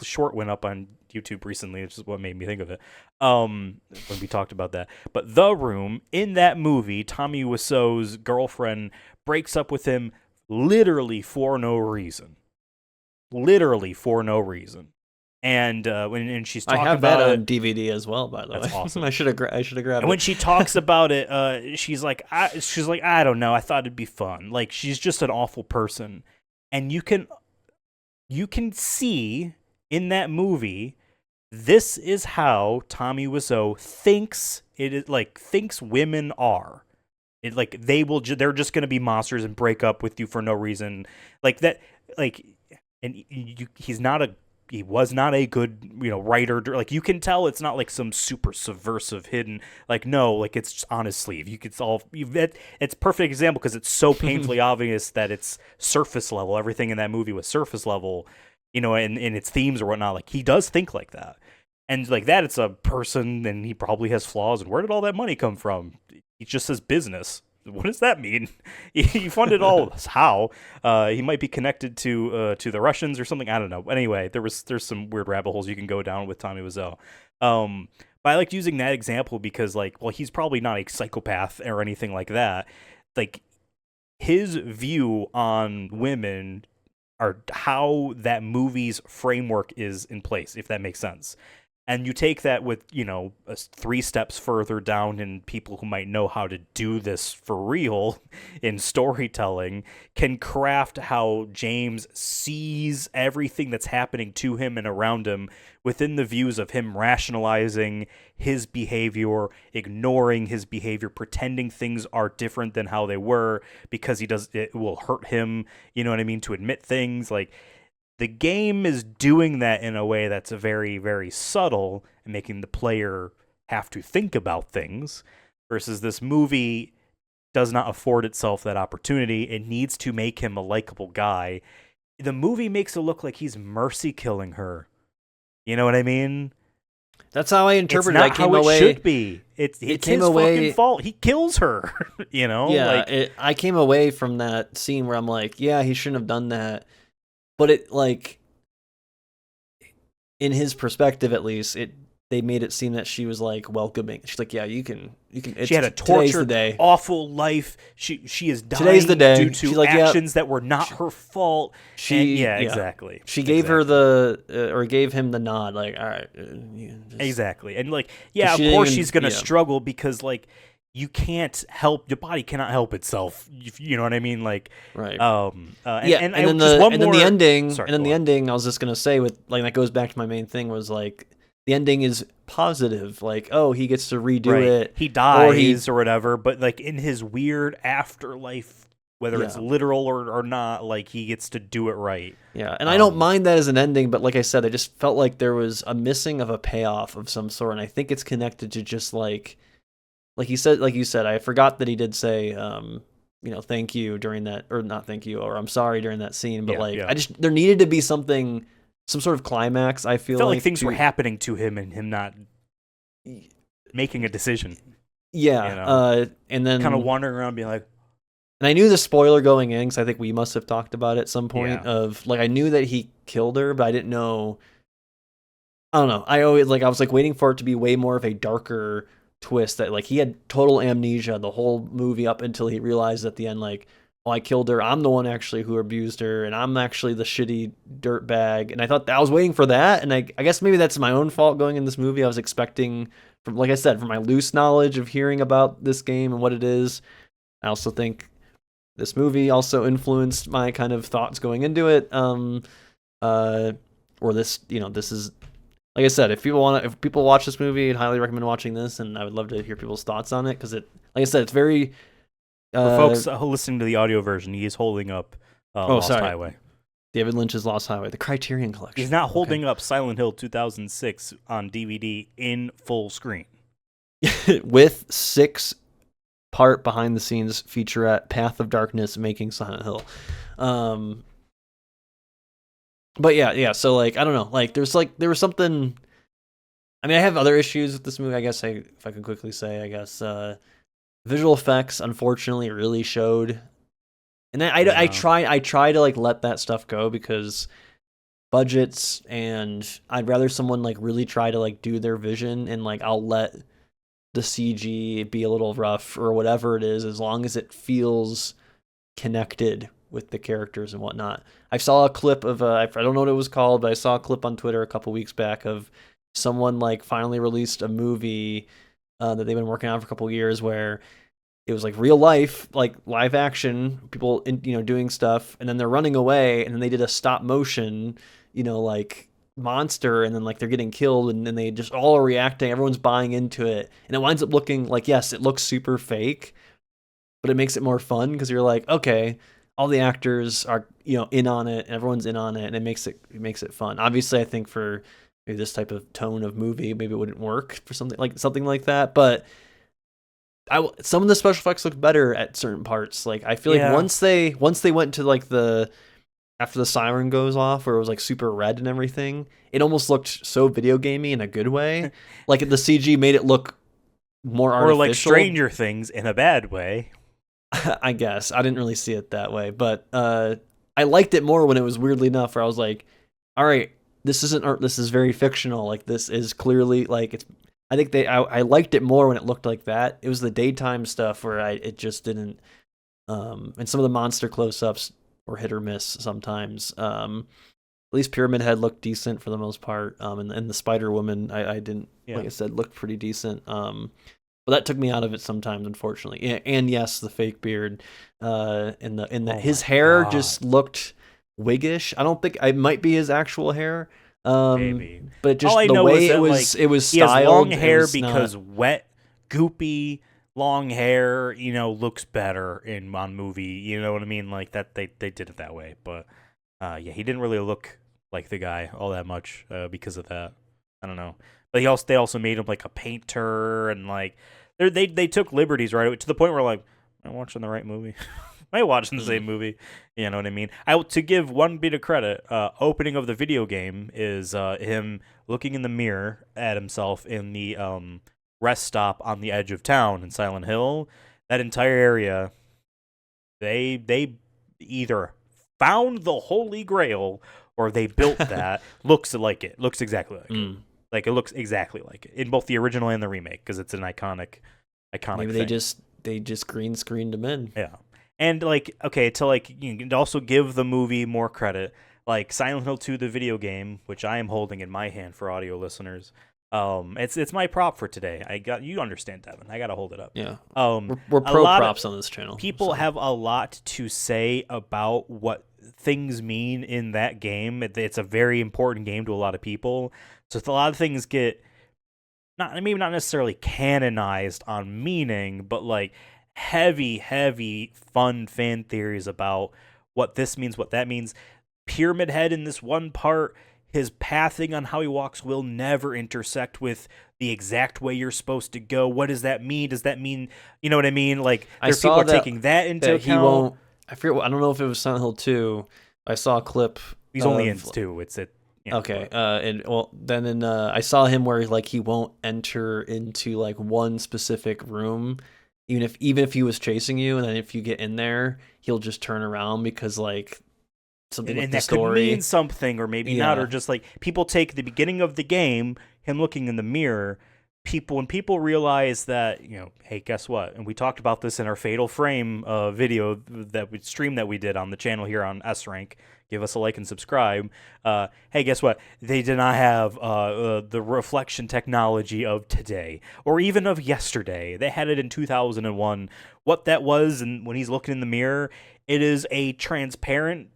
short went up on YouTube recently, which is what made me think of it. When we talked about that. But The Room, in that movie, Tommy Wiseau's girlfriend breaks up with him literally for no reason. Literally for no reason. And when she's talking I have about that on it, DVD as well, by the way. That's awesome. I should have grabbed and it. when she talks about it, she's like, I don't know. I thought it'd be fun. Like, she's just an awful person, and you can see in that movie, this is how Tommy Wiseau thinks women are. It like they're just gonna be monsters and break up with you for no reason, like that, like, and he was not a good, writer. Like, you can tell it's not like some super subversive hidden, like, no, like, it's just on his sleeve. You could it's a perfect example because it's so painfully obvious that it's surface level. Everything in that movie was surface level, and its themes or whatnot. Like, he does think like that. And like that, it's a person and he probably has flaws. And where did all that money come from? He just says business. What does that mean? He funded all of us. How? He might be connected to the Russians or something. I don't know. But anyway, there's some weird rabbit holes you can go down with Tommy Wiseau. But I liked using that example because, like, well, he's probably not a psychopath or anything like that. Like, his view on women are how that movie's framework is in place, if that makes sense. And you take that with, 3 steps further down, and people who might know how to do this for real in storytelling can craft how James sees everything that's happening to him and around him within the views of him rationalizing his behavior, ignoring his behavior, pretending things are different than how they were because it will hurt him, to admit things. Like, the game is doing that in a way that's very, very subtle and making the player have to think about things, versus this movie does not afford itself that opportunity. It needs to make him a likable guy. The movie makes it look like he's mercy killing her. You know what I mean? That's how I interpreted it. It's not how it should be. It's his fucking fault. He kills her. Yeah, I came away from that scene where I'm like, yeah, he shouldn't have done that. But it, like, in his perspective at least, they made it seem that she was like welcoming. She's like, yeah, you can. She had a tortured, awful life. She is dying today's the day. Due to actions that were not her fault. Exactly. She gave her gave him the nod, like, all right, exactly, and like, yeah, of course she's gonna struggle because, like, you can't help, your body cannot help itself. You know what I mean? Like, right. And then the ending, I was just gonna say, with, like, that goes back to my main thing, was like, the ending is positive. Like, oh, he gets to redo it. He dies or whatever, but like in his weird afterlife, whether it's literal or not, like, he gets to do it right. Yeah, and I don't mind that as an ending, but like I said, I just felt like there was a missing of a payoff of some sort, and I think it's connected to just like you said, I forgot that he did say, thank you during that, or not thank you, or I'm sorry during that scene. But there needed to be some sort of climax. I felt like things were happening to him and him not making a decision. Yeah, and then kind of wandering around being like. And I knew the spoiler going in, because I think we must have talked about it at some point. Of, like, I knew that he killed her, but I didn't know. I don't know. I was like waiting for it to be way more of a darker twist, that, like, he had total amnesia the whole movie up until he realized at the end, like, oh, I killed her. I'm the one actually who abused her, and I'm actually the shitty dirtbag. And I thought I was waiting for that, and I guess maybe that's my own fault going in this movie. I was expecting, from, like I said, from my loose knowledge of hearing about this game and what it is. I also think this movie also influenced my kind of thoughts going into it. Or this, this is, like I said, if people watch this movie, I'd highly recommend watching this, and I would love to hear people's thoughts on it, because it, like I said, it's very. For folks listening to the audio version, he is holding up Lost Highway. David Lynch's Lost Highway, the Criterion Collection. He's not holding up Silent Hill 2006 on DVD in full screen. With 6-part behind-the-scenes featurette, Path of Darkness, Making Silent Hill. But yeah, so, like, I don't know. Like, there was something. I mean, I have other issues with this movie, I guess, if I could quickly say, I guess. Visual effects, unfortunately, really showed. And then I try to, like, let that stuff go, because budgets, and I'd rather someone like really try to like do their vision, and like I'll let the CG be a little rough or whatever it is, as long as it feels connected with the characters and whatnot. I saw a clip of I don't know what it was called, but I saw a clip on Twitter a couple weeks back of someone like finally released a movie that they've been working on for a couple years, where it was like real life, like live action people doing stuff, and then they're running away, and then they did a stop motion, like monster, and then like they're getting killed, and then they just all are reacting, everyone's buying into it, and it winds up looking like, yes, it looks super fake, but it makes it more fun because you're like, okay, all the actors are in on it, everyone's in on it, and it makes it fun. Obviously, I think for maybe this type of tone of movie, maybe it wouldn't work for something like that, but some of the special effects look better at certain parts. Like I feel like once they went to like after the siren goes off, where it was like super red and everything, it almost looked so video gamey in a good way. Like the CG made it look more artificial. Or like Stranger Things in a bad way. I guess I didn't really see it that way, but I liked it more when it was, weirdly enough, where I was like, all right, this isn't art, this is very fictional. Like this is clearly like it's. I think I liked it more when it looked like that. It was the daytime stuff where it just didn't. And some of the monster close-ups were hit or miss sometimes. At least Pyramid Head looked decent for the most part. And the Spider Woman, I didn't, like I said, looked pretty decent. But that took me out of it sometimes, unfortunately. And yes, the fake beard. His hair just looked wiggish. I don't think it might be his actual hair. Maybe, but just the way it was styled. He has long hair because wet, goopy long hair, looks better on movie. You know what I mean? Like that, they did it that way. But he didn't really look like the guy all that much because of that. I don't know. But they also made him like a painter, and like they took liberties, right, to the point where like, am I watching the right movie? Am I watching the same movie? You know what I mean? To give one bit of credit, opening of the video game is him looking in the mirror at himself in the rest stop on the edge of town in Silent Hill. That entire area, they either found the Holy Grail or they built that. Looks like it. Looks exactly like it. Like it looks exactly like it in both the original and the remake, because it's an iconic. Maybe thing. they just green screened him in. Yeah. And like, okay, to also give the movie more credit, like Silent Hill 2, the video game, which I am holding in my hand for audio listeners. It's my prop for today. You understand, Devin. I gotta hold it up. Yeah. We're pro props on this channel. People have a lot to say about what things mean in that game. It's a very important game to a lot of people. So a lot of things get not necessarily canonized on meaning, but like heavy fun fan theories about what this means, what that means. Pyramid Head in this one part, his pathing on how he walks will never intersect with the exact way you're supposed to go. What does that mean? Does that mean, you know what I mean? Like, people are taking that into account. He won't. I forget. I don't know if it was Silent Hill 2. I saw a clip. He's only in 2. It's it. Yeah, okay. I saw him where like he won't enter into like one specific room. Even if he was chasing you, and then if you get in there, he'll just turn around because like something with the story. And that could mean something, or maybe not, or just like people take the beginning of the game, him looking in the mirror. When people realize that, hey, guess what? And we talked about this in our Fatal Frame video that we did on the channel here on S-Rank. Give us a like and subscribe. Hey, guess what? They did not have the reflection technology of today, or even of yesterday. They had it in 2001. What that was, and when he's looking in the mirror, it is a transparent,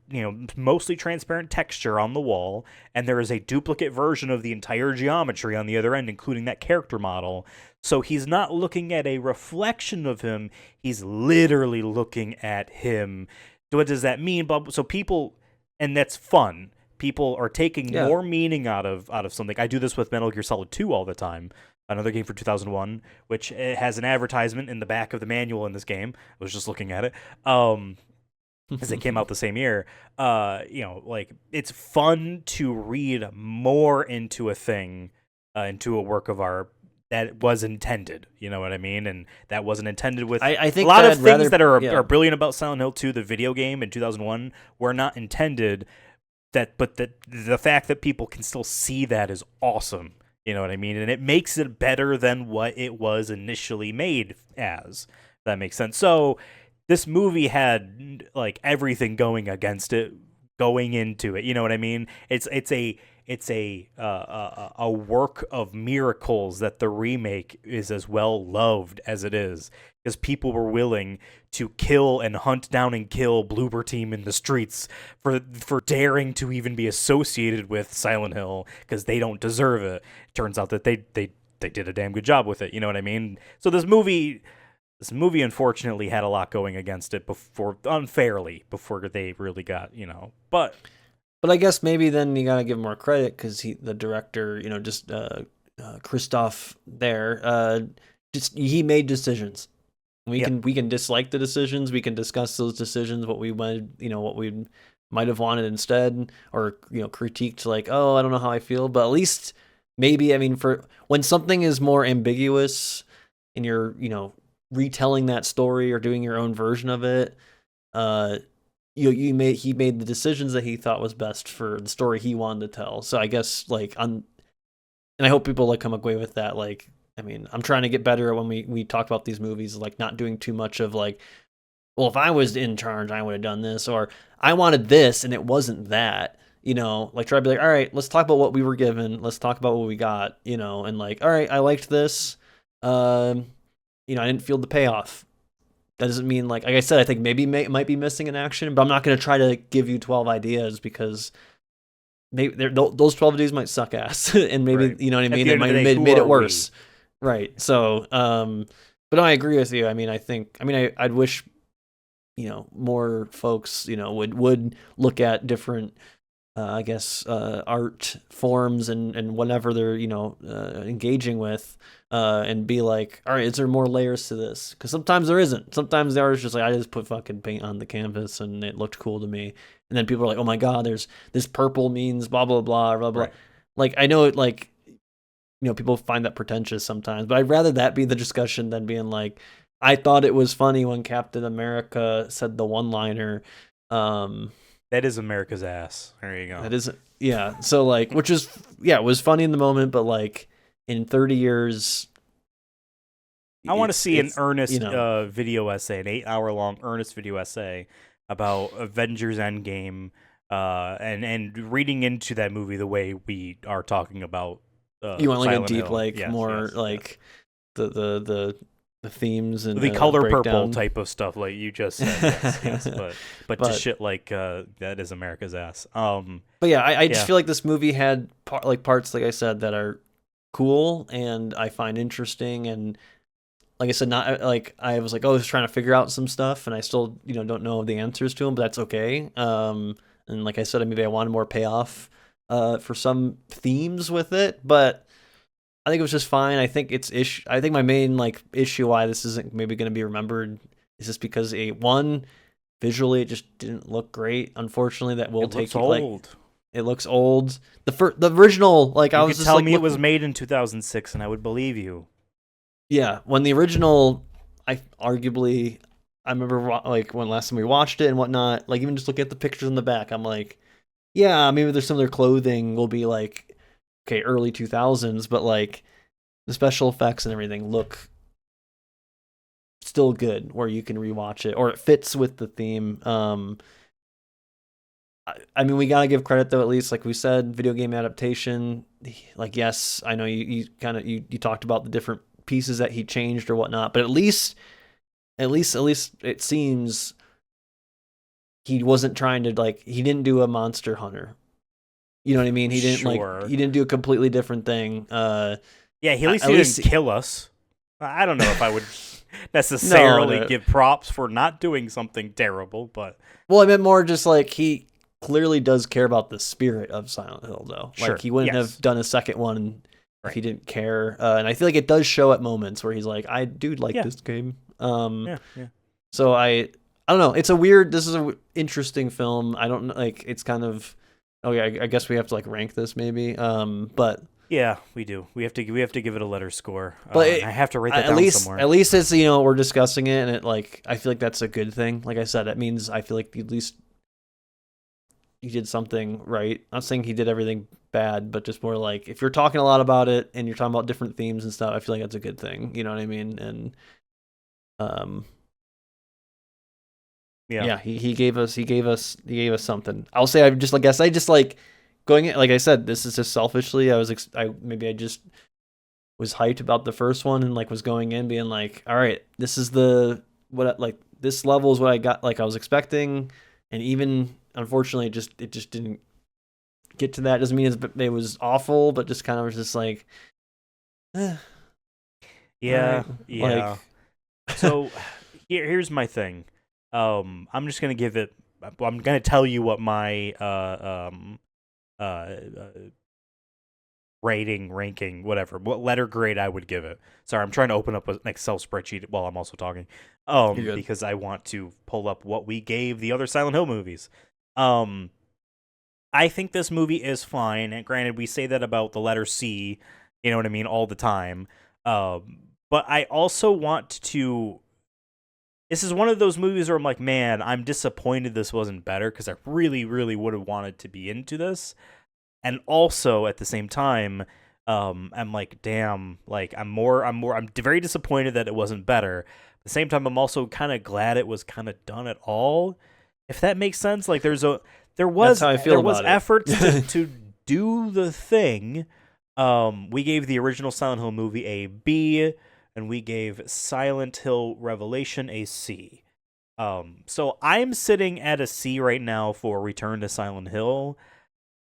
mostly transparent texture on the wall, and there is a duplicate version of the entire geometry on the other end, including that character model. So he's not looking at a reflection of him. He's literally looking at him. What does that mean, Bob? So people... And that's fun. People are taking more meaning out of something. I do this with Metal Gear Solid 2 all the time. Another game for 2001, which has an advertisement in the back of the manual in this game. I was just looking at it. As it came out the same year. Like, it's fun to read more into a thing, into a work of art that was intended, you know what I mean? And that wasn't intended with... I think a lot of things that are brilliant about Silent Hill 2, the video game in 2001, were not intended the fact that people can still see that is awesome. You know what I mean? And it makes it better than what it was initially made as. If that makes sense. So this movie had like everything going against it going into it. You know what I mean? It's a work of miracles that the remake is as well loved as it is, because people were willing to kill and hunt down and kill Bloober Team in the streets for daring to even be associated with Silent Hill, because they don't deserve it. Turns out that they did a damn good job with it. You know what I mean? So this movie unfortunately had a lot going against it unfairly before they really got, but I guess maybe then you gotta give him more credit, because the director, Christoph there, he made decisions. We can dislike the decisions. We can discuss those decisions, what we might have wanted instead, or critiqued like, oh, I don't know how I feel, but at least maybe, I mean, for when something is more ambiguous and you're retelling that story or doing your own version of it, he made the decisions that he thought was best for the story he wanted to tell. So I guess and I hope people come away with that. I mean, I'm trying to get better when we talk about these movies, not doing too much of well, if I was in charge, I would have done this, or I wanted this and it wasn't that. Try to be all right, let's talk about what we were given. Let's talk about what we got. And all right, I liked this. I didn't feel the payoff. That doesn't mean, like I said, I think maybe might be missing in action, but I'm not going to try to give you 12 ideas, because maybe those 12 ideas might suck ass, and maybe, right. You know what I mean? It might have made it worse. Right. So, but I agree with you. I mean, I'd wish, more folks, would look at different, art forms and whatever they're, engaging with, and be like, all right, is there more layers to this? Because sometimes there isn't. Sometimes there is just I just put fucking paint on the canvas and it looked cool to me. And then people are like, oh my God, there's this purple means blah, blah, blah, blah, blah. Right. I know it, people find that pretentious sometimes, but I'd rather that be the discussion than being like, I thought it was funny when Captain America said the one-liner, that is America's ass. There you go. That is, yeah. So which is, it was funny in the moment, but in 30 years, I want to see an earnest video essay, an 8-hour-long earnest video essay about Avengers Endgame, and reading into that movie the way we are talking about. You want Silent a deep, Hill. more the themes and the color purple type of stuff, like you just said. yes. But just shit that is America's ass. But yeah, I just feel like this movie had parts, like I said, that are cool and I find interesting, and like I said, not I was I was trying to figure out some stuff, and I still don't know the answers to them, but that's okay. And like I said, maybe I wanted more payoff for some themes with it, but I think it was just fine. I think I think my main issue why this isn't maybe going to be remembered is just because visually it just didn't look great. Unfortunately, that will take old. It looks old. The original, I was just tell me it was made in 2006, and I would believe you. Yeah, when the original, I remember when last time we watched it and whatnot. Even just looking at the pictures in the back, I'm like, yeah, maybe there's some of their clothing will be early 2000s, but the special effects and everything look still good, where you can rewatch it, or it fits with the theme. I mean, we gotta give credit though, at least like we said, video game adaptation. Yes, I know you talked about the different pieces that he changed or whatnot, but at least it seems he wasn't trying to he didn't do a Monster Hunter. You know what I mean? He didn't he didn't do a completely different thing. Yeah, he at least didn't kill us. I don't know if I would necessarily give props for not doing something terrible, but I meant more just he clearly does care about the spirit of Silent Hill, though. Sure. He wouldn't have done a second one if he didn't care. And I feel it does show at moments where he's I do like this game. So I don't know. This is a interesting film. I don't know. It's kind of, I guess we have to rank this maybe. But yeah, we do. We have to give it a letter score. But I have to write that down somewhere. At least it's we're discussing it, and it I feel that's a good thing. Like I said, that means I feel at least he did something right. Not saying he did everything bad, but just more like if you're talking a lot about it and you're talking about different themes and stuff, I feel like that's a good thing. You know what I mean? And um, Yeah. yeah, he gave us something. I'll say I just like guess I just like going in, like I said, this is just selfishly. I just was hyped about the first one and like was going in being like, all right, this is the what like this level is what I got like I was expecting, and even unfortunately it just didn't get to that. Doesn't mean it was awful, but just kind of was just like, eh, all Yeah, right, like yeah. So here's my thing. I'm just gonna give it. I'm gonna tell you what my uh, uh rating, ranking, whatever, what letter grade I would give it. Sorry, I'm trying to open up an Excel spreadsheet while I'm also talking. you're good. Because I want to pull up what we gave the other Silent Hill movies. Um, I think this movie is fine, and granted, we say that about the letter C, you know what I mean, all the time. But I also want to. This is one of those movies where I'm like, man, I'm disappointed this wasn't better because I really, really would have wanted to be into this. And also at the same time, I'm like, damn, like I'm very disappointed that it wasn't better. At the same time, I'm also kind of glad it was kind of done at all. If that makes sense, like there That's was how I feel there was about it. efforts to do the thing. We gave the original Silent Hill movie a B, and we gave Silent Hill Revelation a C. So I'm sitting at a C right now for Return to Silent Hill.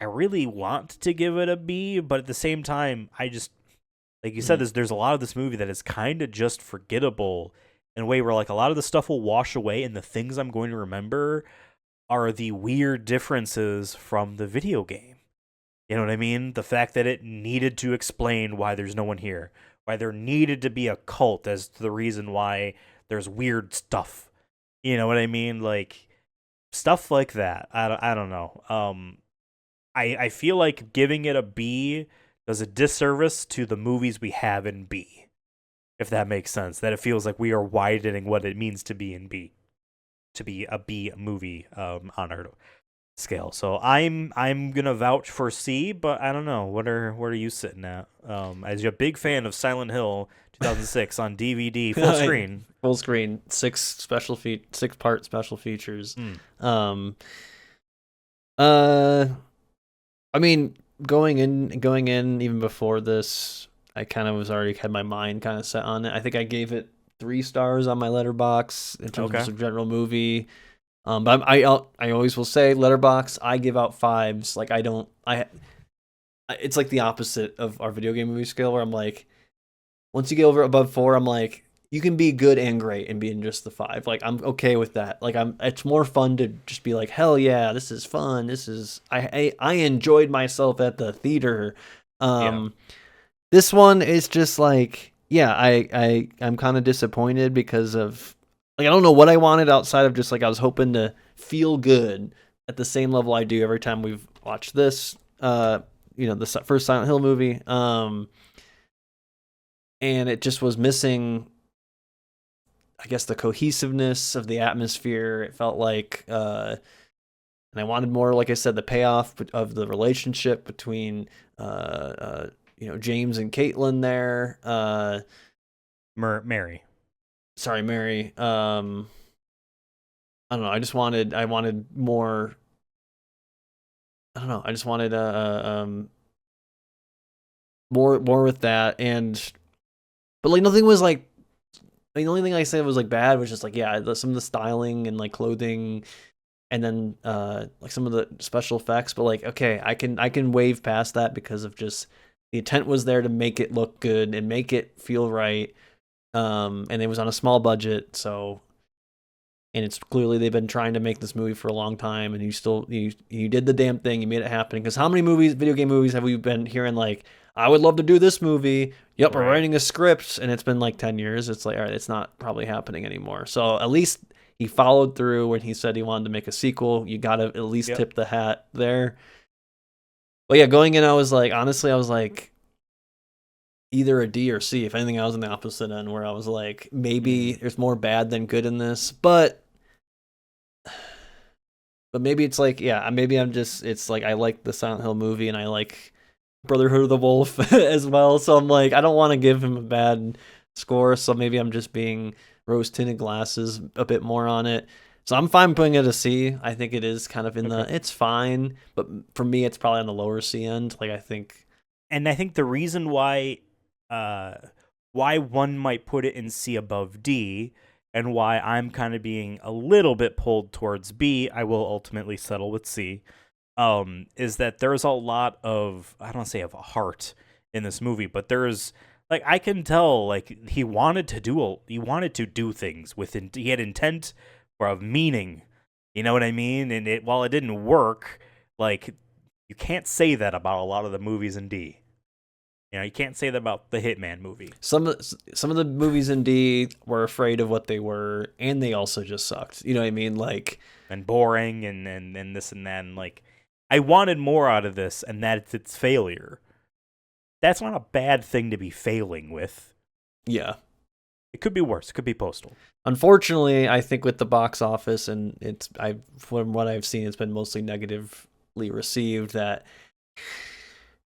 I really want to give it a B, but at the same time, I just like you said, Mm. there's a lot of this movie that is kind of just forgettable in a way where like a lot of the stuff will wash away, and the things I'm going to remember are the weird differences from the video game. You know what I mean? The fact that it needed to explain why there's no one here, why there needed to be a cult as to the reason why there's weird stuff. You know what I mean? Like stuff like that. I don't know. I feel like giving it a B does a disservice to the movies we have in B, if that makes sense. That it feels like we are widening what it means to be in B, to be a B movie on our scale. So I'm gonna vouch for C, but I don't know. What are you sitting at? As you're a big fan of Silent Hill 2006 on DVD full screen. Full screen, 6-part special features. Mm, Um, uh, I mean, going in even before this, I kind of was already had my mind kind of set on it. I think I gave it 3 stars on my letterbox in terms of okay. just a general movie. But I always will say letterbox. I give out fives. Like I don't. It's like the opposite of our video game movie scale, where I'm like, once you get over above 4, I'm like, you can be good and great and be in just the 5. Like I'm okay with that. Like it's more fun to just be like, hell yeah, this is fun. This is I enjoyed myself at the theater. Yeah. Um, this one is just like, yeah, I'm kind of disappointed because of like I don't know what I wanted outside of just like I was hoping to feel good at the same level I do every time we've watched this. The first Silent Hill movie. And it just was missing, I guess, the cohesiveness of the atmosphere. It felt like, and I wanted more, like I said, the payoff of the relationship between, James and Caitlin there. Mary. Sorry, Mary. I don't know. I wanted more. I don't know. I just wanted more with that, but like nothing was like. I mean, the only thing I said was like bad was just like some of the styling and like clothing, and then like some of the special effects. But like okay, I can wave past that because of just the intent was there to make it look good and make it feel right. And it was on a small budget, so and it's clearly they've been trying to make this movie for a long time, and you did the damn thing, you made it happen. Because how many video game movies have we been hearing like, I would love to do this movie, yep, we're Right. writing a script, and it's been like 10 years. It's like, all right, it's not probably happening anymore. So at least he followed through when he said he wanted to make a sequel. You gotta at least Yep. tip the hat there. But yeah, going in, I was like, honestly, I was like either a D or C. If anything, I was in the opposite end where I was like, maybe Mm. there's more bad than good in this. But But maybe it's like, yeah, maybe I'm just, it's like I like the Silent Hill movie and I like Brotherhood of the Wolf as well. So I'm like, I don't want to give him a bad score. So maybe I'm just being rose tinted glasses a bit more on it. So I'm fine putting it a C. I think it is kind of in the, it's fine. But for me, it's probably on the lower C end. Like, I think. And I think the reason why one might put it in C above D, and why I'm kind of being a little bit pulled towards B, I will ultimately settle with C, is that there's a lot of, I don't want to say of a heart in this movie, but there's, like, I can tell, like, he wanted to do things he had intent or of meaning, you know what I mean? And while it didn't work, like, you can't say that about a lot of the movies in D. You know, you can't say that about the Hitman movie. Some of the movies in D were afraid of what they were, and they also just sucked. You know what I mean? Like, and boring, and this and that. And like, I wanted more out of this, and that's its failure. That's not a bad thing to be failing with. Yeah, it could be worse. It could be Postal. Unfortunately, I think with the box office, and from what I've seen, it's been mostly negatively received. That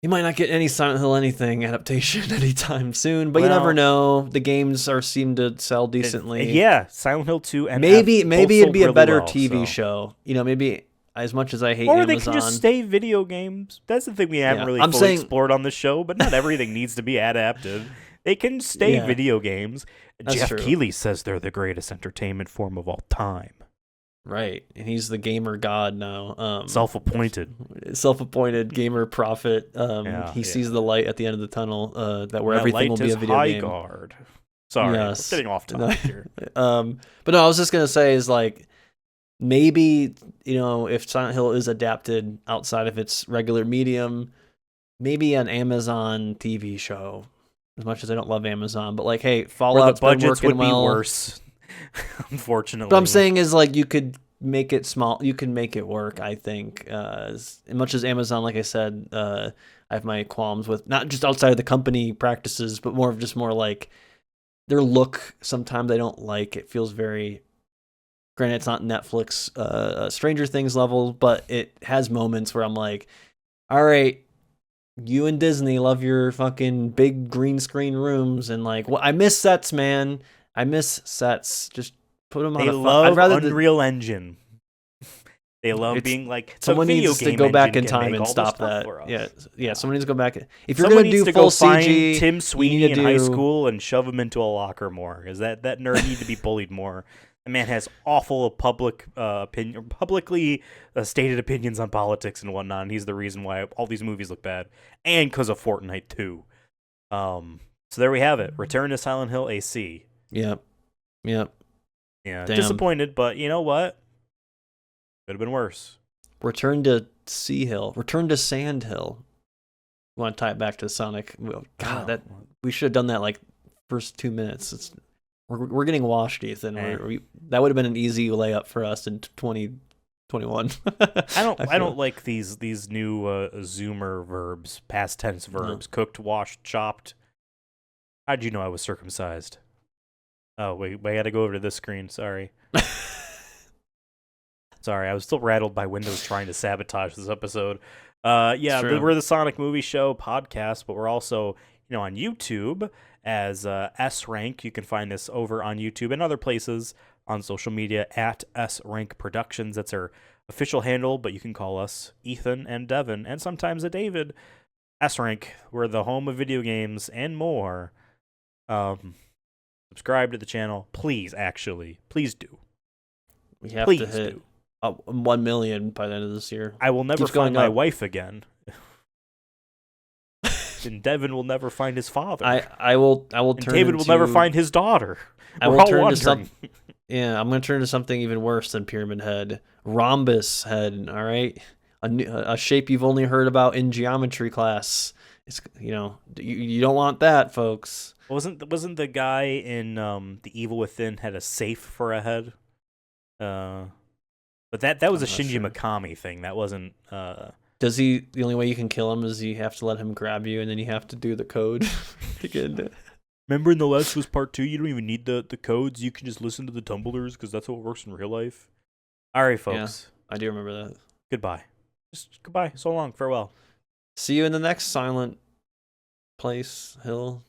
you might not get any Silent Hill anything adaptation anytime soon, but you never know. The games seem to sell decently. Yeah, Silent Hill 2 and maybe it'd be a better well, TV show. You know, maybe as much as I hate or Amazon, they can just stay video games. That's the thing we haven't really fully explored on the show, but not everything needs to be adapted. They can stay video games. Jeff Keighley says they're the greatest entertainment form of all time. Right, and he's the gamer god now. Self-appointed gamer prophet. He sees the light at the end of the tunnel. Where everything will be a video game. Guard. Sorry, I'm getting off topic here. But no, I was just gonna say is like maybe if Silent Hill is adapted outside of its regular medium, maybe an Amazon TV show. As much as I don't love Amazon, but like, hey, Fallout's been working well. Be worse. Unfortunately, what I'm saying is like you could make it small. You can make it work. I think as much as Amazon, like I said, I have my qualms with not just outside of the company practices, but more like their look. Sometimes I don't like. It feels very. Granted, it's not Netflix, Stranger Things level, but it has moments where I'm like, all right. You and Disney love your fucking big green screen rooms and like, I miss sets, man. I miss sets. Just put them on. They love Unreal Engine. They love being like someone needs to go back in time and stop that. Yeah. Someone needs to go back. If you're gonna do full CG, Tim Sweeney in high school and shove him into a locker more. Because that nerd need to be bullied more. The man has awful publicly stated opinions on politics and whatnot, and he's the reason why all these movies look bad, and because of Fortnite too. So there we have it. Return to Silent Hill AC. Yep. Yeah. Damn. Disappointed, but you know what? Could have been worse. Return to Sea Hill. Return to Sand Hill. You want to tie it back to Sonic? God, that we should have done that like first 2 minutes. We're getting washed, Ethan. That would have been an easy layup for us in 2021. I don't like these new Zoomer verbs, past tense verbs, cooked, washed, chopped. How'd you know I was circumcised? Oh, wait, I gotta go over to this screen. Sorry. Sorry, I was still rattled by Windows trying to sabotage this episode. We're the Sonic Movie Show podcast, but we're also on YouTube as srank. You can find this over on YouTube and other places on social media at srankproductions. That's our official handle, but you can call us Ethan and Devin, and sometimes a David. srank. We're the home of video games and more. Subscribe to the channel, please. Please do. We have to hit 1 million by the end of this year. I will never find my wife again. And Devin will never find his father. I will turn. David will never find his daughter. I will turn to something. Yeah, I'm going to turn to something even worse than Pyramid Head. Rhombus Head. All right, a shape you've only heard about in geometry class. It's you don't want that, folks. Wasn't the guy in The Evil Within had a safe for a head? But that was a Shinji Mikami thing. That wasn't. Does he? The only way you can kill him is you have to let him grab you, and then you have to do the code to get into it. Remember in The Last of Us Part 2, you don't even need the codes. You can just listen to the tumblers because that's how it works in real life. All right, folks. I do remember that. Goodbye. Just goodbye. So long. Farewell. See you in the next silent place, hill.